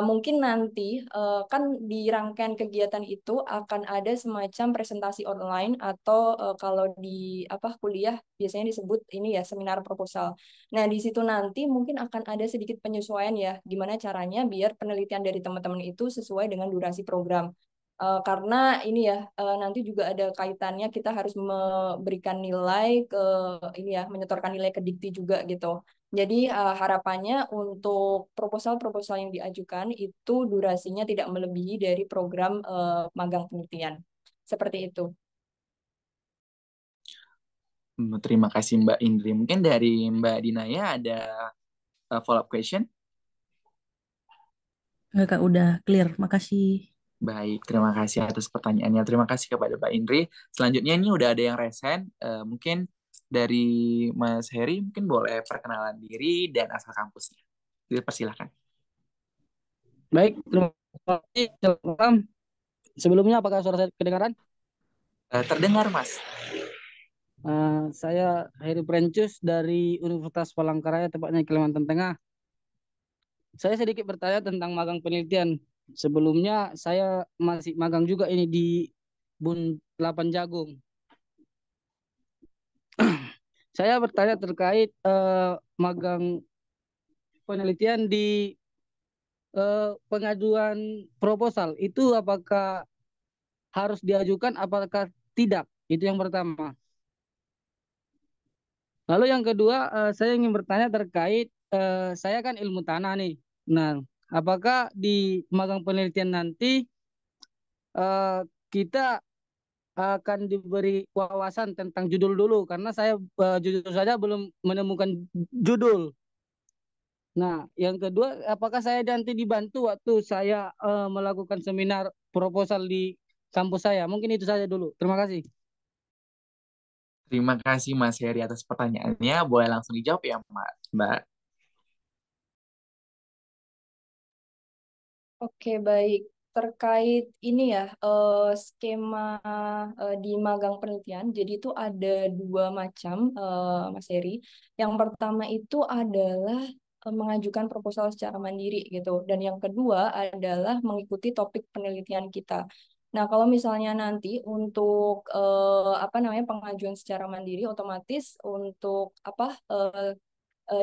Mungkin nanti kan di rangkaian kegiatan itu akan ada semacam presentasi online atau kalau di apa kuliah biasanya disebut ini ya seminar proposal. Nah, di situ nanti mungkin akan ada sedikit penyesuaian ya, gimana caranya biar penelitian dari teman-teman itu sesuai dengan durasi program. Karena ini ya nanti juga ada kaitannya kita harus memberikan nilai ke ini ya menyetorkan nilai ke dikti juga gitu. Jadi harapannya untuk proposal-proposal yang diajukan itu durasinya tidak melebihi dari program magang penelitian. Seperti itu. Terima kasih Mbak Indri. Mungkin dari Mbak Dinaya ada follow-up question? Enggak Kak, udah clear. Makasih. Baik, terima kasih atas pertanyaannya. Terima kasih kepada Mbak Indri. Selanjutnya ini udah ada yang resen. Mungkin dari Mas Heri, mungkin boleh perkenalan diri dan asal kampusnya. Dipersilahkan. Baik, terima kasih. Selamat malam. Sebelumnya apakah suara saya kedengaran? Terdengar, Mas. Saya Heri Prencius dari Universitas Palangkaraya, tepatnya Kalimantan Tengah. Saya sedikit bertanya tentang magang penelitian. Sebelumnya saya masih magang juga ini di Bun 8 Jagung. Saya bertanya terkait magang penelitian di pengajuan proposal. Itu apakah harus diajukan, apakah tidak? Itu yang pertama. Lalu yang kedua, saya ingin bertanya terkait, saya kan ilmu tanah nih. Nah, apakah di magang penelitian nanti kita akan diberi wawasan tentang judul dulu? Karena saya jujur saja belum menemukan judul. Nah, yang kedua, apakah saya nanti dibantu waktu saya melakukan seminar proposal di kampus saya? Mungkin itu saja dulu. Terima kasih. Terima kasih Mas Heri atas pertanyaannya. Boleh langsung dijawab ya Mbak. Oke, baik. Terkait ini ya, skema di magang penelitian, jadi itu ada dua macam, Mas Heri. Yang pertama itu adalah mengajukan proposal secara mandiri gitu, dan yang kedua adalah mengikuti topik penelitian kita. Nah, kalau misalnya nanti untuk apa namanya pengajuan secara mandiri, otomatis untuk apa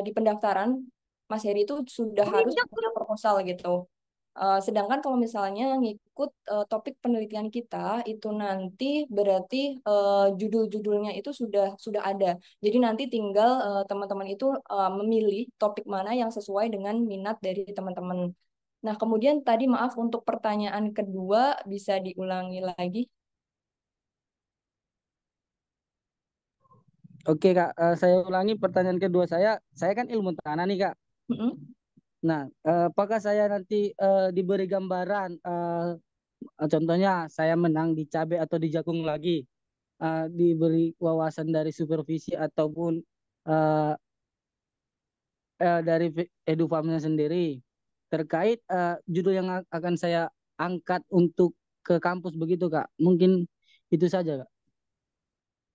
di pendaftaran Mas Heri itu sudah harus punya proposal gitu. Sedangkan kalau misalnya ngikut topik penelitian kita itu nanti berarti judul-judulnya itu sudah ada. Jadi nanti tinggal teman-teman itu memilih topik mana yang sesuai dengan minat dari teman-teman. Nah, kemudian tadi maaf untuk pertanyaan kedua bisa diulangi lagi. Oke Kak, saya ulangi pertanyaan kedua saya. Saya kan ilmu tanah nih Kak. Mm-mm. Nah, apakah saya nanti diberi gambaran, contohnya saya menang di cabai atau di jagung lagi, diberi wawasan dari supervisi ataupun eh, dari EduFarmnya sendiri terkait judul yang akan saya angkat untuk ke kampus begitu Kak. Mungkin itu saja Kak.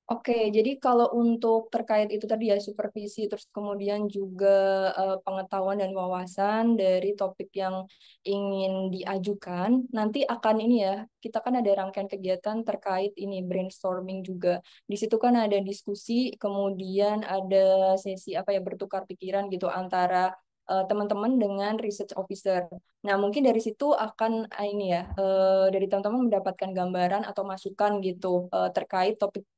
Oke, jadi kalau untuk terkait itu tadi ya supervisi, terus kemudian juga pengetahuan dan wawasan dari topik yang ingin diajukan, nanti akan ini ya, kita kan ada rangkaian kegiatan terkait ini brainstorming juga. Di situ kan ada diskusi, kemudian ada sesi apa ya bertukar pikiran gitu antara teman-teman dengan research officer. Nah, mungkin dari situ akan ini ya, dari teman-teman mendapatkan gambaran atau masukan gitu terkait topik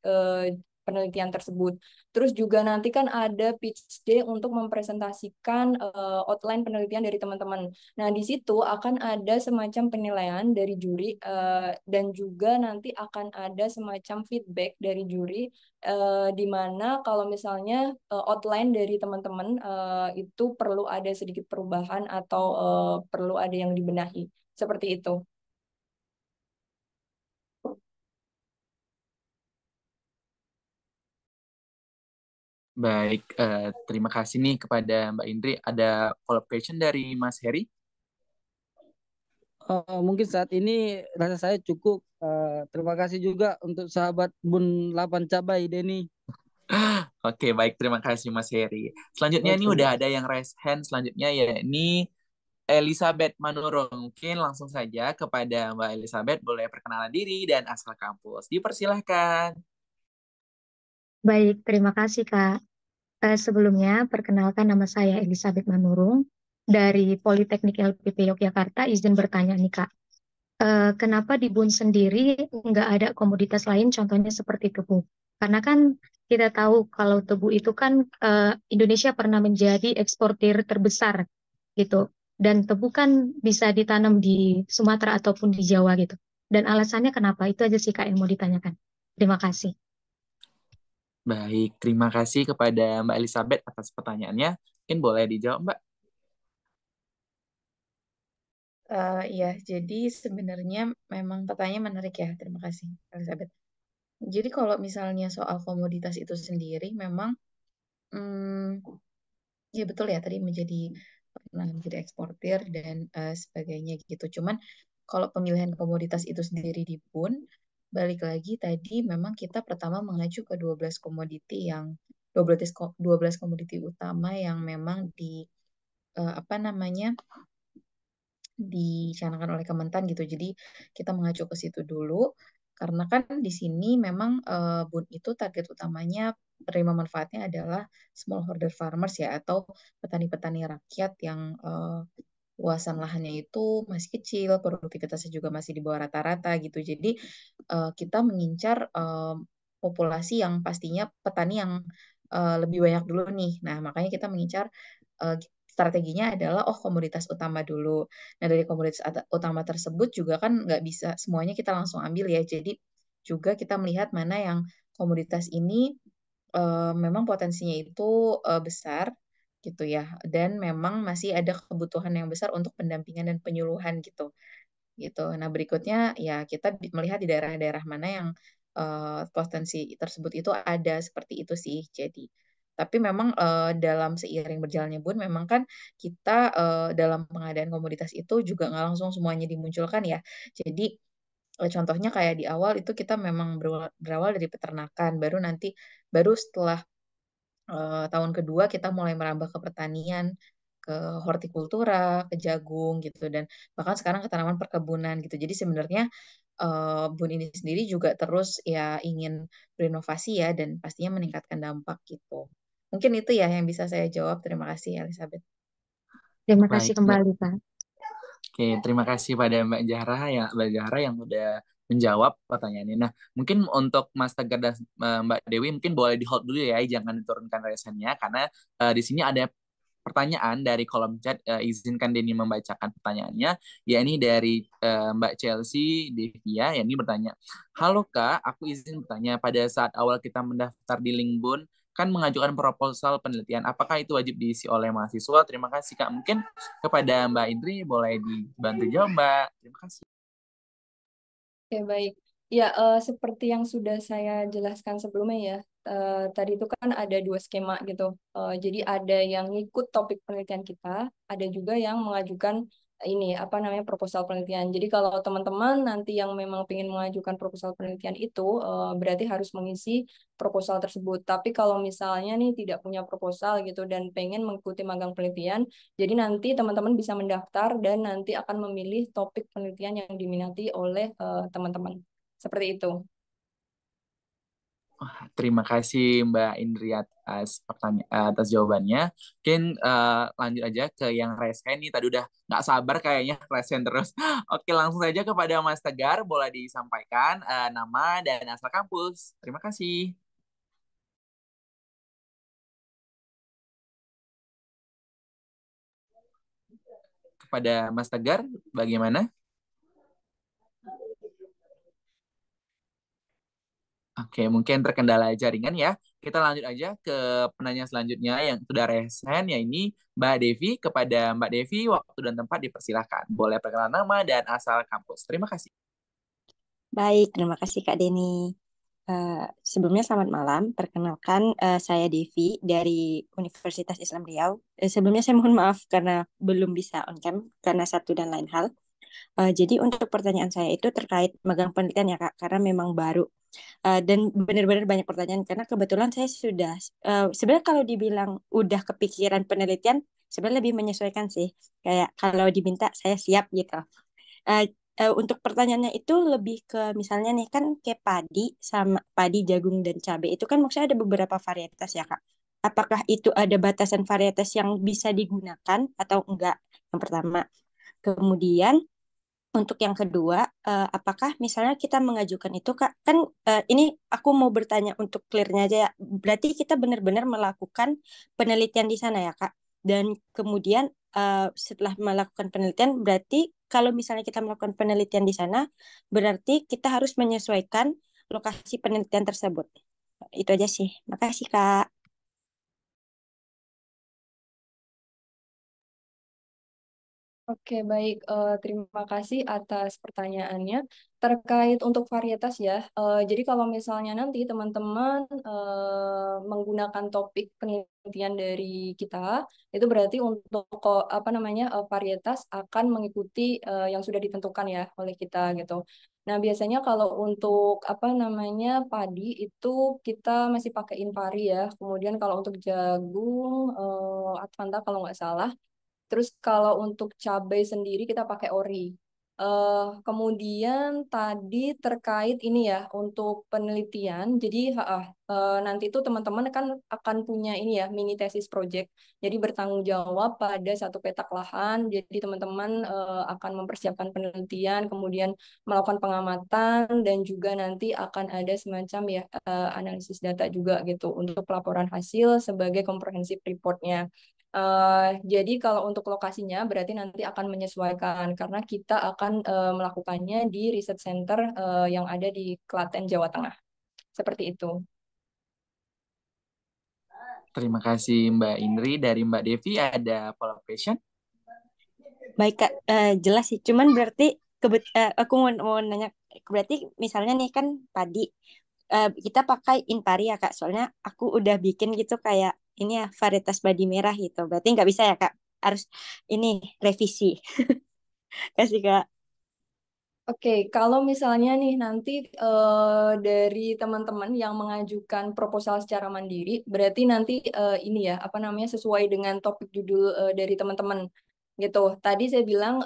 penelitian tersebut. Terus juga nanti kan ada pitch day untuk mempresentasikan outline penelitian dari teman-teman. Nah, di situ akan ada semacam penilaian dari juri dan juga nanti akan ada semacam feedback dari juri di mana kalau misalnya outline dari teman-teman itu perlu ada sedikit perubahan atau perlu ada yang dibenahi. Seperti itu. Baik, terima kasih nih kepada Mbak Indri. Ada follow-up question dari Mas Heri? Mungkin saat ini rasa saya cukup. Terima kasih juga untuk sahabat Bun 8 Cabai Denny. Oke, baik. Terima kasih Mas Heri. Selanjutnya ini Oke. udah ada yang raise hand. Selanjutnya ya ini Elizabeth Manurung. Mungkin langsung saja kepada Mbak Elizabeth. Boleh perkenalan diri dan asal kampus. Dipersilahkan. Baik, terima kasih Kak. Sebelumnya, perkenalkan nama saya Elizabeth Manurung dari Politeknik LPP Yogyakarta. Izin bertanya nih Kak, kenapa di BUN sendiri nggak ada komoditas lain, contohnya seperti tebu? Karena kan kita tahu kalau tebu itu kan Indonesia pernah menjadi eksportir terbesar gitu. Dan tebu kan bisa ditanam di Sumatera ataupun di Jawa gitu. Dan alasannya kenapa? Itu aja sih Kak yang mau ditanyakan. Terima kasih. Baik, terima kasih kepada Mbak Elizabeth atas pertanyaannya. Mungkin boleh dijawab, Mbak. Ya, jadi sebenarnya memang pertanyaan menarik ya. Terima kasih, Elizabeth. Jadi kalau misalnya soal komoditas itu sendiri, memang hmm, ya betul ya tadi pernah menjadi eksportir dan sebagainya gitu. Cuman kalau pemilihan komoditas itu sendiri di PUN, balik lagi tadi memang kita pertama mengacu ke 12 komoditi yang 12 komoditi utama yang memang apa namanya dicanangkan oleh Kementan gitu. Jadi kita mengacu ke situ dulu karena kan di sini memang BUN itu target utamanya penerima manfaatnya adalah smallholder farmers ya atau petani-petani rakyat yang luasan lahannya itu masih kecil, produktivitasnya juga masih di bawah rata-rata gitu. Jadi kita mengincar populasi yang pastinya petani yang lebih banyak dulu nih. Nah, makanya kita mengincar strateginya adalah komoditas utama dulu. Nah, dari komoditas utama tersebut juga kan nggak bisa semuanya kita langsung ambil ya. Jadi juga kita melihat mana yang komoditas ini memang potensinya itu besar gitu ya. Dan memang masih ada kebutuhan yang besar untuk pendampingan dan penyuluhan gitu. Gitu. Nah, berikutnya ya kita melihat di daerah-daerah mana yang potensi tersebut itu ada seperti itu sih. Jadi Tapi memang dalam seiring berjalannya Bun, memang kan kita dalam pengadaan komoditas itu juga nggak langsung semuanya dimunculkan ya. Jadi contohnya kayak di awal itu kita memang berawal dari peternakan, baru setelah tahun kedua kita mulai merambah ke pertanian, ke hortikultura, ke jagung gitu, dan bahkan sekarang ke tanaman perkebunan gitu. Jadi sebenarnya Bun ini sendiri juga terus ya ingin berinovasi ya dan pastinya meningkatkan dampak gitu. Mungkin itu ya yang bisa saya jawab. Terima kasih Elizabeth. Terima kasih Baik, kembali, Kak. Oke, terima kasih pada Mbak Zahra yang udah menjawab pertanyaannya. Nah, mungkin untuk Mas Tegar dan Mbak Dewi mungkin boleh di hold dulu ya, jangan diturunkan resennya karena di sini ada pertanyaan dari kolom chat. Izinkan Denny membacakan pertanyaannya. Ya, ini dari Mbak Chelsea Devia. Ya, ini bertanya, halo Kak, aku izin bertanya, pada saat awal kita mendaftar di Linkbun kan mengajukan proposal penelitian. Apakah itu wajib diisi oleh mahasiswa? Terima kasih Kak. Mungkin kepada Mbak Indri boleh dibantu jawab Mbak. Terima kasih. Oke, baik. Ya, seperti yang sudah saya jelaskan sebelumnya ya, tadi itu kan ada dua skema gitu. Jadi ada yang ngikut topik penelitian kita, ada juga yang mengajukan ini apa namanya proposal penelitian. Jadi kalau teman-teman nanti yang memang ingin mengajukan proposal penelitian itu, berarti harus mengisi proposal tersebut. Tapi kalau misalnya nih tidak punya proposal gitu dan pengen mengikuti magang penelitian, jadi nanti teman-teman bisa mendaftar dan nanti akan memilih topik penelitian yang diminati oleh teman-teman. Seperti itu. Terima kasih Mbak Indri atas jawabannya. Mungkin lanjut aja ke yang resen nih. Tadi udah nggak sabar kayaknya resen terus. Oke, langsung saja kepada Mas Tegar. Boleh disampaikan nama dan asal kampus. Terima kasih. Kepada Mas Tegar, bagaimana? Oke, mungkin terkendala jaringan ya. Kita lanjut aja ke penanya selanjutnya yang sudah resen, ya ini Mbak Devi. Kepada Mbak Devi, waktu dan tempat dipersilahkan. Boleh perkenalan nama dan asal kampus. Terima kasih. Baik, terima kasih Kak Deni. Sebelumnya selamat malam. Perkenalkan, saya Devi dari Universitas Islam Riau. Sebelumnya saya mohon maaf karena belum bisa on cam karena satu dan lain hal. Jadi untuk pertanyaan saya itu terkait magang penelitian ya Kak, karena memang baru. Dan benar-benar banyak pertanyaan karena kebetulan saya sudah sebenarnya kalau dibilang udah kepikiran penelitian sebenarnya lebih menyesuaikan sih. Kayak kalau diminta saya siap gitu. Eh, untuk pertanyaannya itu lebih ke misalnya nih kan kayak padi sama padi, jagung dan cabai itu kan maksudnya ada beberapa varietas ya Kak. Apakah itu ada batasan varietas yang bisa digunakan atau enggak? Yang pertama. Kemudian untuk yang kedua, apakah misalnya kita mengajukan itu Kak, kan ini aku mau bertanya untuk clearnya aja ya. Berarti kita benar-benar melakukan penelitian di sana ya Kak. Dan kemudian setelah melakukan penelitian, berarti kalau misalnya kita melakukan penelitian di sana, berarti kita harus menyesuaikan lokasi penelitian tersebut. Itu aja sih. Makasih Kak. Oke, baik. Terima kasih atas pertanyaannya. Terkait untuk varietas ya, jadi kalau misalnya nanti teman-teman menggunakan topik penelitian dari kita, itu berarti untuk apa namanya varietas akan mengikuti yang sudah ditentukan ya oleh kita gitu. Nah, biasanya kalau untuk apa namanya padi itu kita masih pakai Impari ya. Kemudian kalau untuk jagung, Advanta kalau nggak salah. Terus kalau untuk cabai sendiri kita pakai ori. Kemudian tadi terkait ini ya untuk penelitian. Jadi nanti itu teman-teman kan akan punya ini ya mini tesis project. Jadi bertanggung jawab pada satu petak lahan. Jadi teman-teman akan mempersiapkan penelitian, kemudian melakukan pengamatan dan juga nanti akan ada semacam ya analisis data juga gitu untuk pelaporan hasil sebagai comprehensive reportnya. Jadi kalau untuk lokasinya berarti nanti akan menyesuaikan karena kita akan melakukannya di research center yang ada di Klaten, Jawa Tengah. Seperti itu. Terima kasih Mbak Indri. Dari Mbak Devi ada follow-up question? Baik Kak, jelas sih. Cuman berarti aku mau nanya, berarti misalnya nih kan padi kita pakai Impari ya Kak. Soalnya aku udah bikin gitu kayak ini ya varietas padi merah gitu. Berarti nggak bisa ya Kak? Harus ini revisi. Kasih Kak. Oke, kalau misalnya nih nanti dari teman-teman yang mengajukan proposal secara mandiri, berarti nanti ini ya, apa namanya, sesuai dengan topik judul dari teman-teman gitu. Tadi saya bilang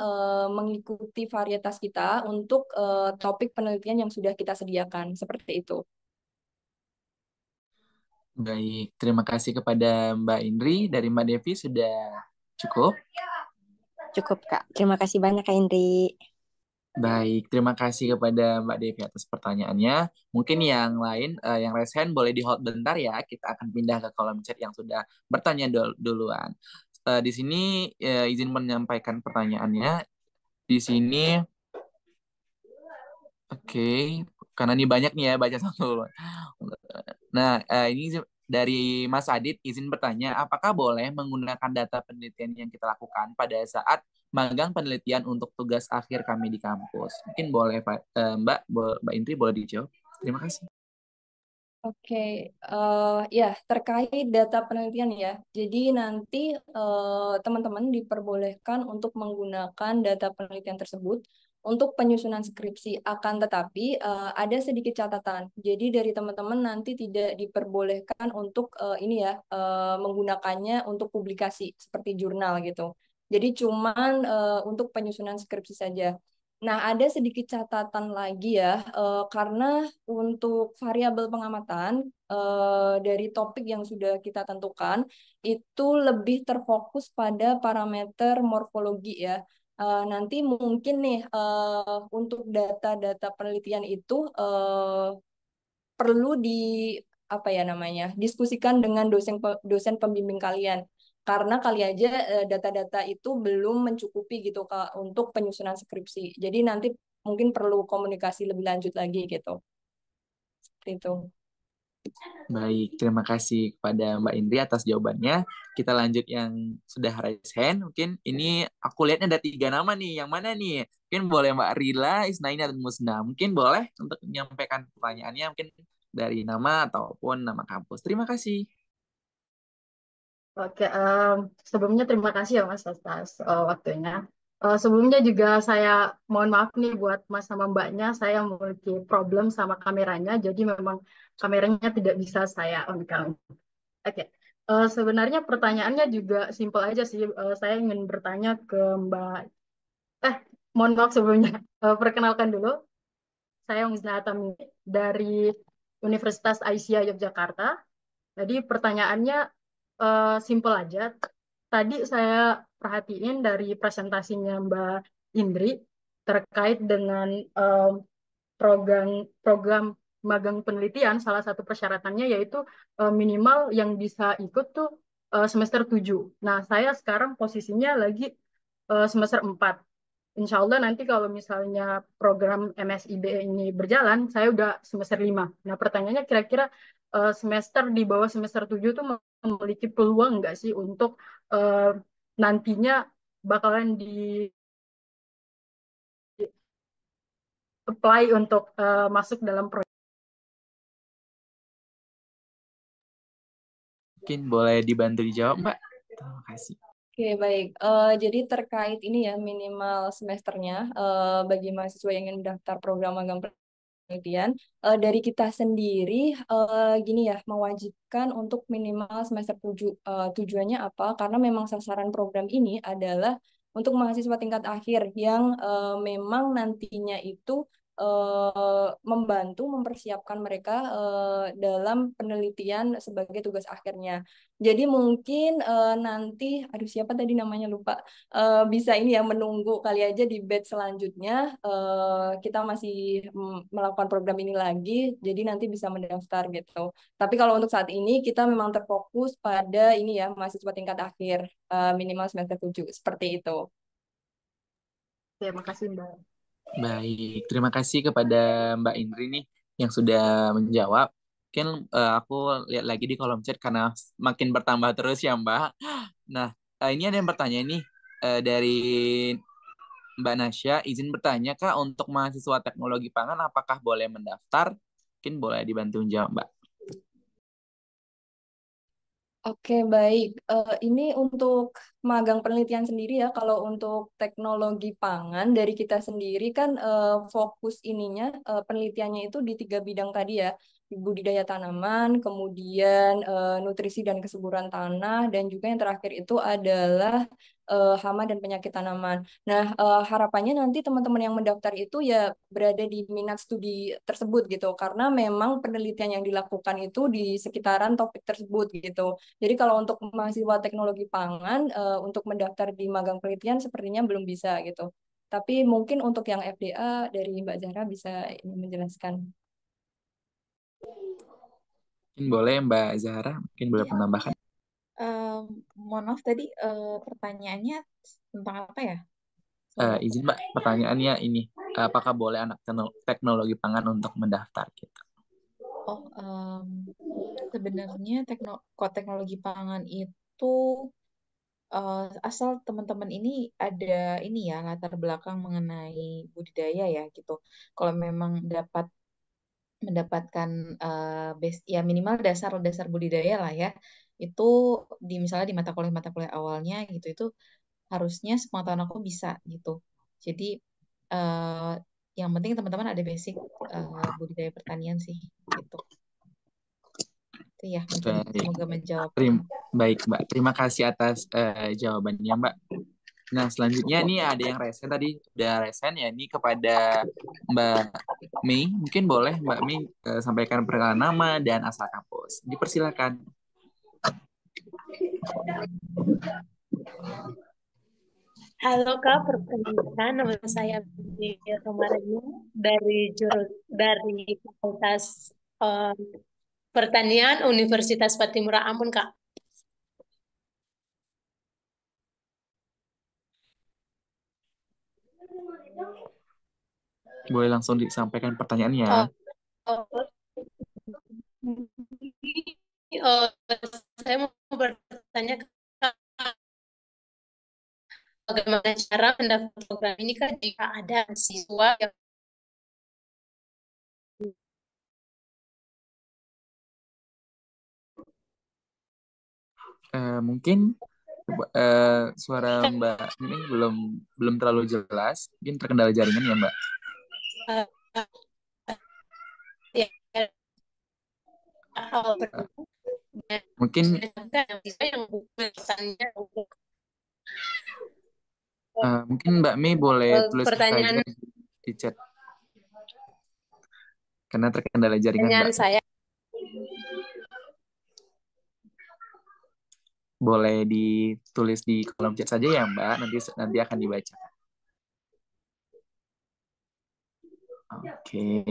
mengikuti varietas kita untuk topik penelitian yang sudah kita sediakan, seperti itu. Baik, terima kasih kepada Mbak Indri. Dari Mbak Devi sudah cukup. Cukup Kak. Terima kasih banyak Kak Indri. Baik, terima kasih kepada Mbak Devi atas pertanyaannya. Mungkin yang lain, yang raise hand boleh di hold bentar ya. Kita akan pindah ke kolom chat yang sudah bertanya duluan. Di sini izin menyampaikan pertanyaannya. Di sini, oke, karena ini banyak nih ya, baca satu. Nah, ini dari Mas Adit izin bertanya, apakah boleh menggunakan data penelitian yang kita lakukan pada saat magang penelitian untuk tugas akhir kami di kampus? Mungkin boleh Pak, Mbak Indri boleh dijawab. Terima kasih. Oke, ya terkait data penelitian ya. Jadi nanti teman-teman diperbolehkan untuk menggunakan data penelitian tersebut untuk penyusunan skripsi. Akan tetapi ada sedikit catatan. Jadi dari teman-teman nanti tidak diperbolehkan untuk ini ya menggunakannya untuk publikasi seperti jurnal gitu. Jadi cuman untuk penyusunan skripsi saja. Nah, ada sedikit catatan lagi ya, karena untuk variabel pengamatan dari topik yang sudah kita tentukan itu lebih terfokus pada parameter morfologi ya. Nanti mungkin nih untuk data-data penelitian itu perlu di apa ya namanya diskusikan dengan dosen pembimbing kalian karena kali aja data-data itu belum mencukupi gitu Kak untuk penyusunan skripsi. Jadi nanti mungkin perlu komunikasi lebih lanjut lagi gitu. Seperti itu. Baik, terima kasih kepada Mbak Indri atas jawabannya. Kita lanjut yang sudah raise hand. Mungkin ini aku lihatnya ada 3 nama nih. Yang mana nih? Mungkin boleh Mbak Rila, Isnaini, dan Musna. Mungkin boleh untuk menyampaikan pertanyaannya mungkin dari nama ataupun nama kampus. Terima kasih. Oke, sebelumnya terima kasih ya Mas atas waktunya. Sebelumnya juga saya mohon maaf nih buat Mas sama Mbaknya, saya memiliki problem sama kameranya, jadi memang kameranya tidak bisa saya on cam. Oke, sebenarnya pertanyaannya juga simpel aja sih. Saya ingin bertanya ke Mbak. Mohon maaf sebelumnya. Perkenalkan dulu, saya Musna Atami dari Universitas Aisyah Yogyakarta. Jadi pertanyaannya simpel aja. Tadi saya perhatiin dari presentasinya Mbak Indri terkait dengan program program magang penelitian, salah satu persyaratannya yaitu minimal yang bisa ikut tuh semester 7. Nah, saya sekarang posisinya lagi semester 4. Insya Allah nanti kalau misalnya program MSIB ini berjalan, saya udah semester 5. Nah, pertanyaannya kira-kira semester di bawah semester 7 tuh memiliki peluang nggak sih untuk nantinya bakalan di apply untuk masuk dalam proyek. Mungkin boleh dibantu dijawab, Mbak. Terima kasih. Oke, baik. Jadi terkait ini ya minimal semesternya bagi mahasiswa yang ingin mendaftar program magang penelitian dari kita sendiri gini ya mewajibkan untuk minimal semester 7. Tujuannya apa? Karena memang sasaran program ini adalah untuk mahasiswa tingkat akhir yang memang nantinya itu membantu mempersiapkan mereka dalam penelitian sebagai tugas akhirnya. Jadi mungkin nanti, aduh siapa tadi namanya lupa, bisa ini ya menunggu kali aja di batch selanjutnya kita masih melakukan program ini lagi, jadi nanti bisa mendaftar gitu. Tapi kalau untuk saat ini kita memang terfokus pada ini ya mahasiswa tingkat akhir minimal semester 7 seperti itu. Terima kasih Mbak. Baik, terima kasih kepada Mbak Indri nih yang sudah menjawab. Mungkin aku lihat lagi di kolom chat karena makin bertambah terus ya Mbak. Nah, ini ada yang bertanya nih dari Mbak Nasya, izin bertanya Kak, untuk mahasiswa teknologi pangan apakah boleh mendaftar? Mungkin boleh dibantu jawab Mbak. Oke, baik. Ini untuk magang penelitian sendiri ya. Kalau untuk teknologi pangan dari kita sendiri kan fokus ininya penelitiannya itu di 3 bidang tadi ya. Di budidaya tanaman, kemudian nutrisi dan kesuburan tanah, dan juga yang terakhir itu adalah hama dan penyakit tanaman. Nah, harapannya nanti teman-teman yang mendaftar itu ya berada di minat studi tersebut gitu. Karena memang penelitian yang dilakukan itu di sekitaran topik tersebut gitu. Jadi kalau untuk mahasiswa teknologi pangan untuk mendaftar di magang penelitian sepertinya belum bisa gitu. Tapi mungkin untuk yang FDA dari Mbak Zahra bisa ini menjelaskan. Mungkin boleh Mbak Zahra, mungkin boleh Iya. menambahkan. Mohon maaf tadi pertanyaannya tentang apa ya? Izin Mbak, pertanyaannya ini, apakah boleh anak teknologi pangan untuk mendaftar gitu? Oh, sebenarnya teknologi pangan itu asal teman-teman ini ada ini ya latar belakang mengenai budidaya ya gitu. Kalau memang mendapatkan ya minimal dasar budidaya lah ya, itu misalnya di mata kuliah awalnya gitu itu harusnya sepengetahuan aku bisa gitu. Jadi yang penting teman-teman ada basic budidaya pertanian sih gitu. Itu ya mungkin semoga menjawab. Baik Mbak, terima kasih atas jawabannya Mbak. Nah selanjutnya nih ada yang resen tadi, udah resen ya ini kepada Mbak Mei. Mungkin boleh Mbak Mei sampaikan perkenalan nama dan asal kampus. Dipersilakan. Halo Kak, perkenalkan nama saya Budi Romarenyo dari Fakultas Pertanian Universitas Patimura Ambon Kak. Boleh langsung disampaikan pertanyaannya. Saya mau bertanya bagaimana cara mendaftar program ini kan jika ada siswa yang mungkin suara Mbak ini belum terlalu jelas, mungkin terkendala jaringan ya Mbak. Mungkin mungkin Mbak Mei boleh tulis saja di chat karena terkendala jaringan Mbak. saya Boleh ditulis di kolom chat saja ya Mbak, nanti akan dibaca. Oke,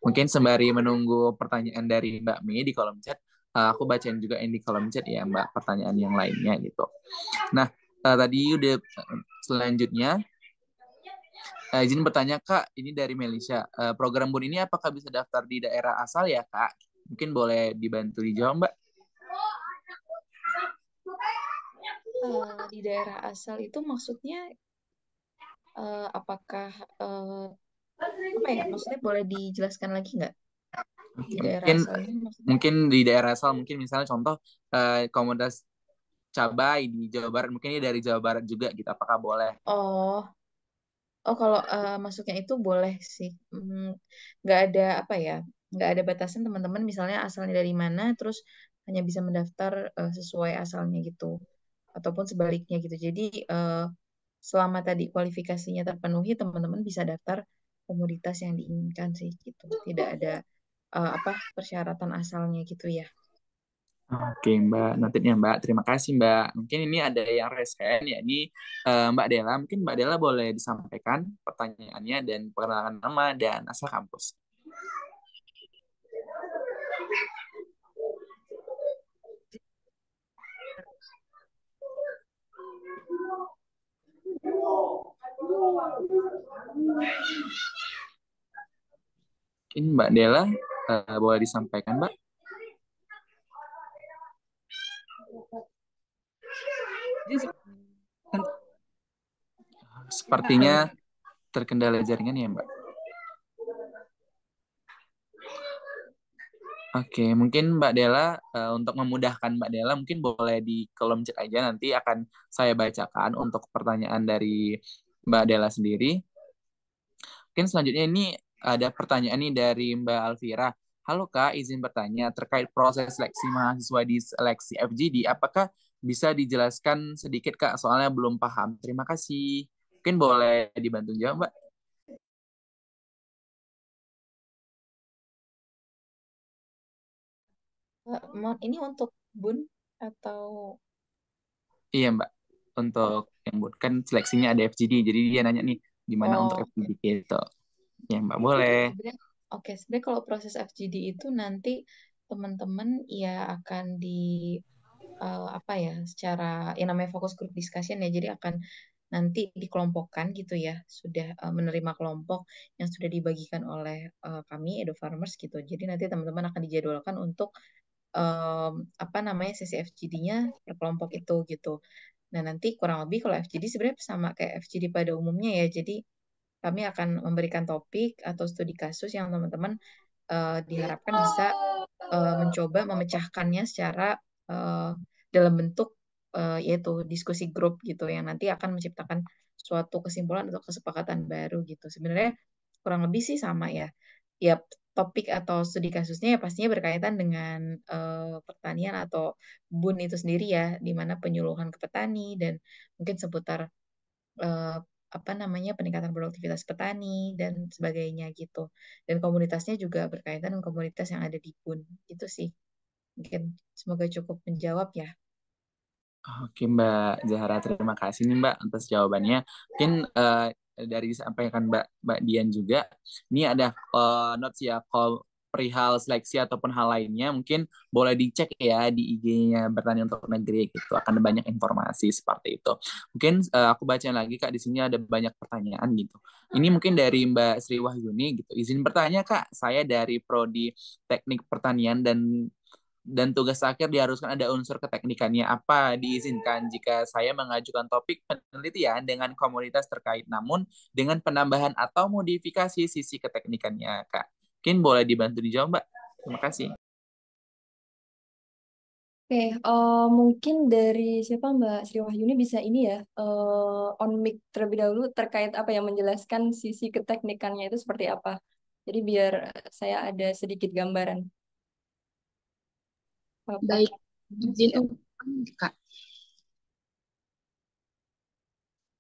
mungkin sembari menunggu pertanyaan dari Mbak Mei di kolom chat, aku bacain juga yang di kolom chat ya Mbak, pertanyaan yang lainnya gitu. Nah, tadi udah selanjutnya, izin bertanya Kak, ini dari Melisha, program BUN ini apakah bisa daftar di daerah asal ya Kak? Mungkin boleh dibantu dijawab Mbak. Di daerah asal itu maksudnya apakah apa ya? Maksudnya boleh dijelaskan lagi nggak? Di daerah asal ini maksudnya? Mungkin di daerah asal, mungkin misalnya contoh komoditas cabai di Jawa Barat, mungkin ini dari Jawa Barat juga gitu, apakah boleh? Oh kalau masuknya itu boleh sih. Nggak ada apa ya? Nggak ada batasan teman-teman misalnya asalnya dari mana, terus hanya bisa mendaftar sesuai asalnya gitu, ataupun sebaliknya gitu. Jadi selama tadi kualifikasinya terpenuhi, teman-teman bisa daftar komoditas yang diinginkan sih gitu. Tidak ada persyaratan asalnya gitu ya. Oke Mbak, notetnya Mbak. Terima kasih Mbak. Mungkin ini ada yang resen ya, ini Mbak Dela. Mungkin Mbak Dela boleh disampaikan pertanyaannya dan perkenalan nama dan asal kampus. Mungkin Mbak Dela boleh disampaikan Mbak. Sepertinya terkendala jaringan ya Mbak. Oke, mungkin Mbak Dela, untuk memudahkan Mbak Dela, mungkin boleh di kolom chat aja, nanti akan saya bacakan untuk pertanyaan dari Mbak Dela sendiri. Mungkin selanjutnya ini ada pertanyaan nih dari Mbak Alvira. Halo Kak, izin bertanya terkait proses seleksi mahasiswa di seleksi FGD, apakah bisa dijelaskan sedikit Kak, soalnya belum paham. Terima kasih. Mungkin boleh dibantu jawab Mbak. Ini untuk Bun atau Iya Mbak, untuk yang buat kan seleksinya ada FGD, jadi dia nanya nih gimana untuk oh FGD gitu. Ya Mbak boleh. sebenarnya oke sebenarnya kalau proses FGD itu nanti teman-teman ya akan apa ya secara yang namanya fokus group discussion ya, jadi akan nanti dikelompokkan gitu ya, sudah menerima kelompok yang sudah dibagikan oleh kami Edu Farmers gitu. Jadi nanti teman-teman akan dijadwalkan untuk apa namanya sesi FGD-nya per kelompok itu gitu. Nah, nanti kurang lebih kalau FGD sebenarnya sama kayak FGD pada umumnya ya. Jadi kami akan memberikan topik atau studi kasus yang teman-teman diharapkan bisa mencoba memecahkannya secara dalam bentuk yaitu diskusi grup gitu yang nanti akan menciptakan suatu kesimpulan atau kesepakatan baru gitu. Sebenarnya kurang lebih sih sama ya. Ya topik atau studi kasusnya ya pastinya berkaitan dengan pertanian atau BUN itu sendiri ya, di mana penyuluhan ke petani dan mungkin seputar eh, apa namanya peningkatan produktivitas petani dan sebagainya gitu. Dan komunitasnya juga berkaitan dengan komunitas yang ada di BUN. Itu sih. Mungkin semoga cukup menjawab ya. Oke Mbak Zahra, terima kasih nih Mbak atas jawabannya. Mungkin dari disampaikan Mbak Dian juga, ini ada notes ya, call perihal seleksi ataupun hal lainnya, mungkin boleh dicek ya di IG-nya Bertani untuk Negeri gitu, akan ada banyak informasi seperti itu. Mungkin aku baca lagi Kak, di sini ada banyak pertanyaan gitu. Ini mungkin dari Mbak Sri Wahyuni gitu. Izin bertanya Kak, saya dari Prodi Teknik Pertanian dan tugas akhir diharuskan ada unsur keteknikannya. Apa diizinkan jika saya mengajukan topik penelitian dengan komunitas terkait, namun dengan penambahan atau modifikasi sisi keteknikannya, Kak? Mungkin boleh dibantu dijawab, Mbak. Terima kasih. Oke, mungkin dari siapa Mbak Sri Wahyuni bisa ini ya, on mic terlebih dahulu terkait apa yang menjelaskan sisi keteknikannya itu seperti apa. Jadi biar saya ada sedikit gambaran. Baik, izin Siap. untuk Kak.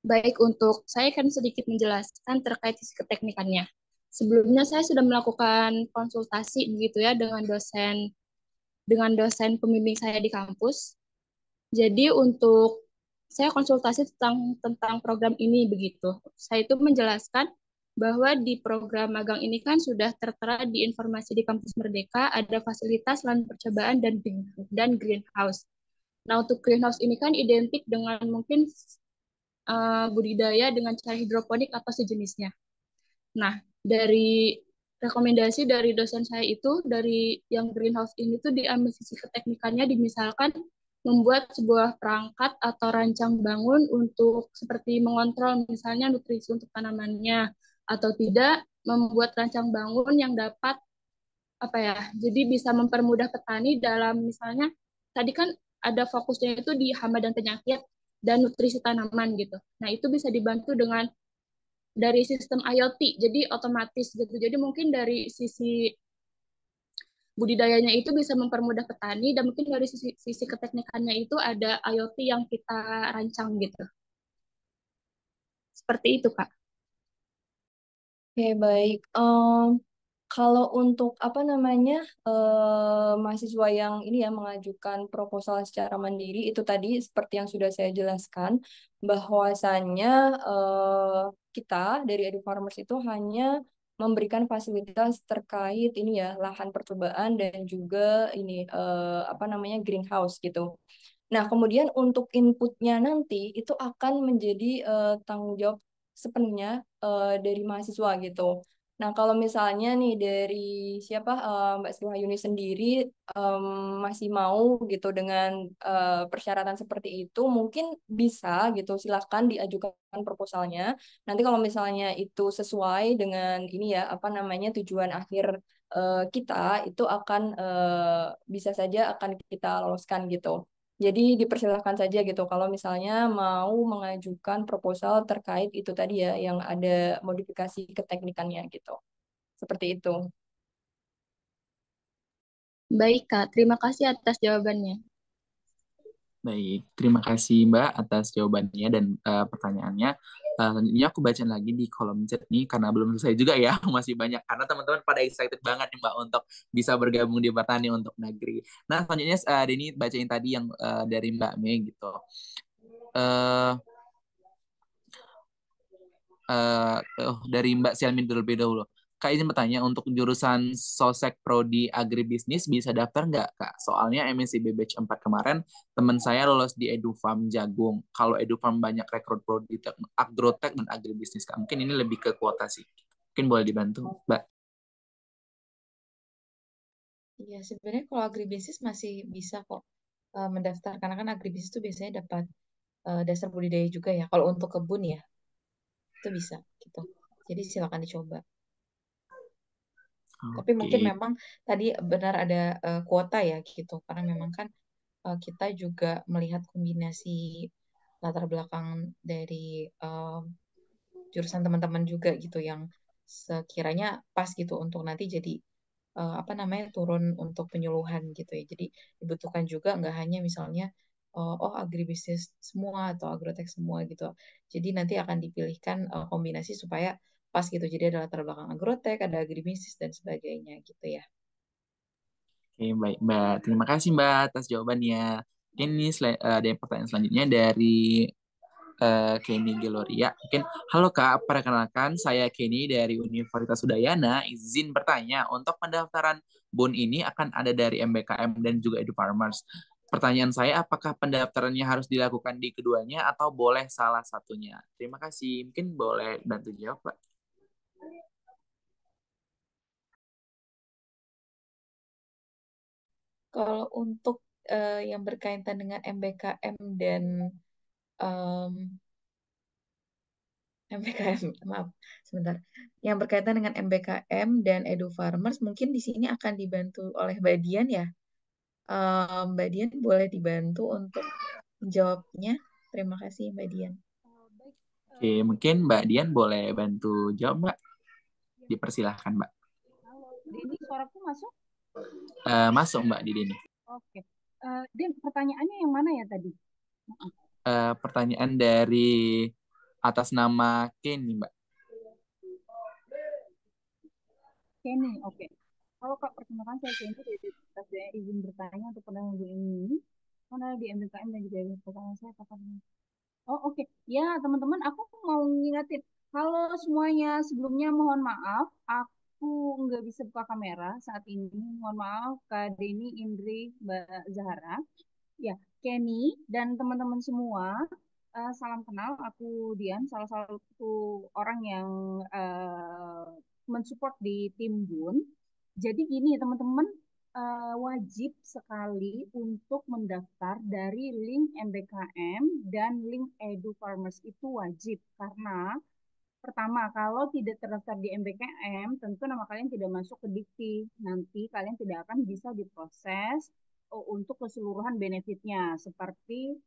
Baik, untuk saya akan sedikit menjelaskan terkait sisi keteknikannya. Sebelumnya saya sudah melakukan konsultasi begitu ya dengan dosen pembimbing saya di kampus. Jadi untuk saya konsultasi tentang program ini begitu. Saya itu menjelaskan bahwa di program magang ini kan sudah tertera di informasi di Kampus Merdeka ada fasilitas lahan percobaan dan greenhouse. Nah, untuk greenhouse ini kan identik dengan mungkin budidaya dengan cara hidroponik atau sejenisnya. Nah, dari rekomendasi dari dosen saya itu, dari yang greenhouse ini tuh diambil sisi keteknikannya, dimisalkan membuat sebuah perangkat atau rancang bangun untuk seperti mengontrol misalnya nutrisi untuk tanamannya, atau tidak membuat rancang bangun yang dapat apa ya, jadi bisa mempermudah petani dalam misalnya tadi kan ada fokusnya itu di hama dan penyakit dan nutrisi tanaman gitu. Nah, itu bisa dibantu dengan dari sistem IoT, jadi otomatis gitu. Jadi mungkin dari sisi budidayanya itu bisa mempermudah petani dan mungkin dari sisi keteknikannya itu ada IoT yang kita rancang gitu. Seperti itu, Kak. Oke, baik. Kalau untuk apa namanya mahasiswa yang ini ya mengajukan proposal secara mandiri itu tadi seperti yang sudah saya jelaskan bahwasannya kita dari Edu Farmers itu hanya memberikan fasilitas terkait ini ya lahan percobaan dan juga ini apa namanya greenhouse gitu. Nah, kemudian untuk inputnya nanti itu akan menjadi tanggung jawab sepenuhnya dari mahasiswa gitu. Nah, kalau misalnya nih dari siapa Mbak Sri Wahyuni sendiri em, masih mau gitu dengan persyaratan seperti itu, mungkin bisa gitu, silahkan diajukan proposalnya. Nanti kalau misalnya itu sesuai dengan ini ya apa namanya tujuan akhir kita itu akan bisa saja akan kita loloskan gitu. Jadi dipersilahkan saja gitu kalau misalnya mau mengajukan proposal terkait itu tadi ya yang ada modifikasi keteknikannya gitu. Seperti itu. Baik, Kak. Terima kasih atas jawabannya. Baik, terima kasih Mbak atas jawabannya dan pertanyaannya. Selanjutnya aku baca lagi di kolom chat nih karena belum selesai juga ya, masih banyak karena teman-teman pada excited banget nih Mbak untuk bisa bergabung di Pertani untuk negeri. Nah, selanjutnya Denny bacain tadi yang dari Mbak Mei gitu. Dari Mbak Selmin terlebih dahulu. Kak izin bertanya, untuk jurusan Sosek Prodi Agribisnis bisa daftar nggak, Kak? Soalnya MSIB Batch 4 kemarin, teman saya lolos di EduFarm Jagung. Kalau EduFarm banyak rekrut Prodi Agrotek dan Agribisnis, Kak. Mungkin ini lebih ke kuota sih. Mungkin boleh dibantu, Mbak. Iya, sebenarnya kalau agribisnis masih bisa kok mendaftar. Karena kan agribisnis itu biasanya dapat dasar budidaya juga ya. Kalau untuk kebun ya, itu bisa gitu. Jadi silakan dicoba. Tapi mungkin memang tadi benar ada kuota ya gitu, karena memang kan kita juga melihat kombinasi latar belakang dari jurusan teman-teman juga gitu yang sekiranya pas gitu untuk nanti jadi apa namanya turun untuk penyuluhan gitu ya. Jadi dibutuhkan juga nggak hanya misalnya oh agribisnis semua atau agrotek semua gitu. Jadi nanti akan dipilihkan kombinasi supaya pas gitu. Jadi ada latar belakang agrotek, ada agribisnis dan sebagainya gitu ya. Oke, baik Mbak. Terima kasih Mbak atas jawabannya. Ini ada pertanyaan selanjutnya dari Kenny Geloria. Mungkin, halo Kak, perkenalkan saya Kenny dari Universitas Udayana. Izin bertanya, untuk pendaftaran BUN ini akan ada dari MBKM dan juga EduFarmers. Pertanyaan saya, apakah pendaftarannya harus dilakukan di keduanya atau boleh salah satunya? Terima kasih. Mungkin boleh bantu jawab, Pak. Kalau untuk yang berkaitan dengan MBKM dan MBKM, maaf, sebentar. Yang berkaitan dengan MBKM dan EduFarmers, mungkin di sini akan dibantu oleh Mbak Dian ya. Mbak Dian boleh dibantu untuk menjawabnya. Terima kasih Mbak Dian. Oke, mungkin Mbak Dian boleh bantu jawab, Mbak. Dipersilahkan, Mbak. Halo, Denny, suaraku masuk? Masuk, Mbak, di Denny. Oke. Din, pertanyaannya yang mana ya tadi? Pertanyaan dari atas nama Kenny, Mbak. Kenny, oke. Halo Kak, perkenalkan saya Kenny dari Universitas Udayana, izin bertanya untuk pendangan ini. Mana di MBKM dan juga pertanyaan saya kapan? Oh, oke. Ya, teman-teman, aku mau ngingetin. Halo semuanya, sebelumnya mohon maaf, aku nggak bisa buka kamera saat ini. Mohon maaf, Kak Denny, Indri, Mbak Zahara. Ya, Kenny dan teman-teman semua, salam kenal. Aku Dian, salah satu orang yang mensupport di tim BUN. Jadi gini teman-teman, wajib sekali untuk mendaftar dari link MBKM dan link EduFarmers itu wajib karena pertama, kalau tidak terdaftar di MBKM, tentu nama kalian tidak masuk ke Dikti. Nanti kalian tidak akan bisa diproses untuk keseluruhan benefitnya, seperti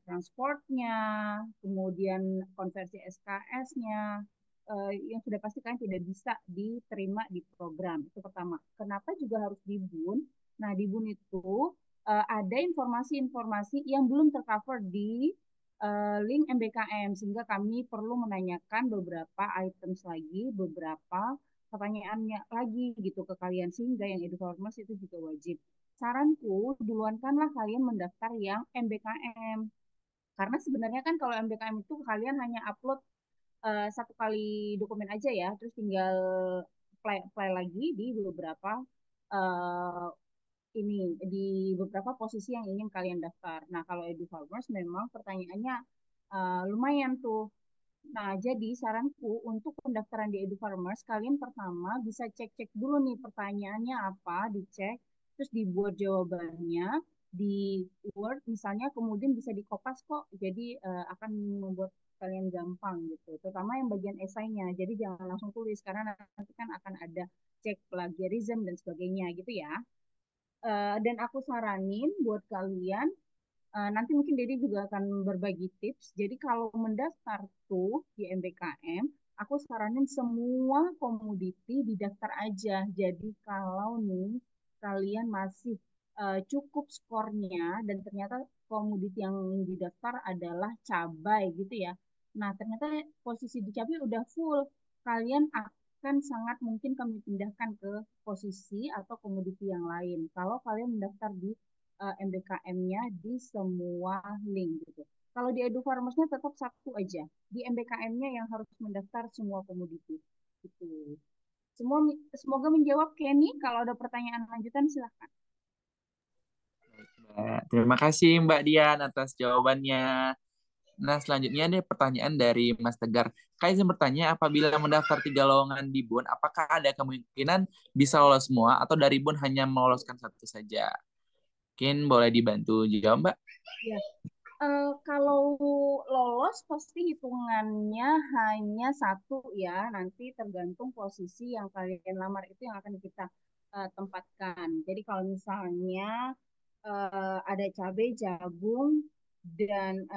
transportnya, kemudian konversi SKS-nya, yang sudah pasti kalian tidak bisa diterima di program. Itu pertama. Kenapa juga harus di BUN? Nah, di BUN itu ada informasi-informasi yang belum tercover di link MBKM sehingga kami perlu menanyakan beberapa items lagi, beberapa pertanyaannya lagi gitu ke kalian sehingga yang EduFarmers itu juga wajib. Saranku, duluankanlah kalian mendaftar yang MBKM. Karena sebenarnya kan kalau MBKM itu kalian hanya upload satu kali dokumen aja ya, terus tinggal apply lagi di beberapa uh, ini di beberapa posisi yang ingin kalian daftar. Nah, kalau EduFarmers memang pertanyaannya lumayan tuh. Nah, jadi saranku untuk pendaftaran di EduFarmers, kalian pertama bisa cek-cek dulu nih pertanyaannya apa, dicek, terus dibuat jawabannya, di Word misalnya, kemudian bisa dikopas kok, jadi akan membuat kalian gampang gitu, terutama yang bagian esainya. Jadi jangan langsung tulis karena nanti kan akan ada cek plagiarism dan sebagainya gitu ya. Dan aku saranin buat kalian, nanti mungkin Dedi juga akan berbagi tips. Jadi kalau mendaftar tuh di MBKM, aku saranin semua komoditi didaftar aja. Jadi kalau nih kalian masih cukup skornya dan ternyata komoditi yang didaftar adalah cabai gitu ya. Nah, ternyata posisi di cabai udah full. Kalian akan sangat mungkin kami pindahkan ke posisi atau komoditi yang lain. Kalau kalian mendaftar di MBKM-nya di semua link gitu. Kalau di Edu Farmers-nya tetap satu aja. Di MBKM-nya yang harus mendaftar semua komoditi. Gitu. Semoga menjawab Kenny. Kalau ada pertanyaan lanjutan silahkan. Terima kasih Mbak Dian atas jawabannya. Nah, selanjutnya ada pertanyaan dari Mas Tegar. Kak izin bertanya, apabila mendaftar 3 lowongan di BUN, apakah ada kemungkinan bisa lolos semua atau dari BUN hanya meloloskan satu saja? Mungkin boleh dibantu jawab, Mbak? Ya, kalau lolos pasti hitungannya hanya satu ya. Nanti tergantung posisi yang kalian lamar itu yang akan kita tempatkan. Jadi kalau misalnya ada cabai, jagung, dan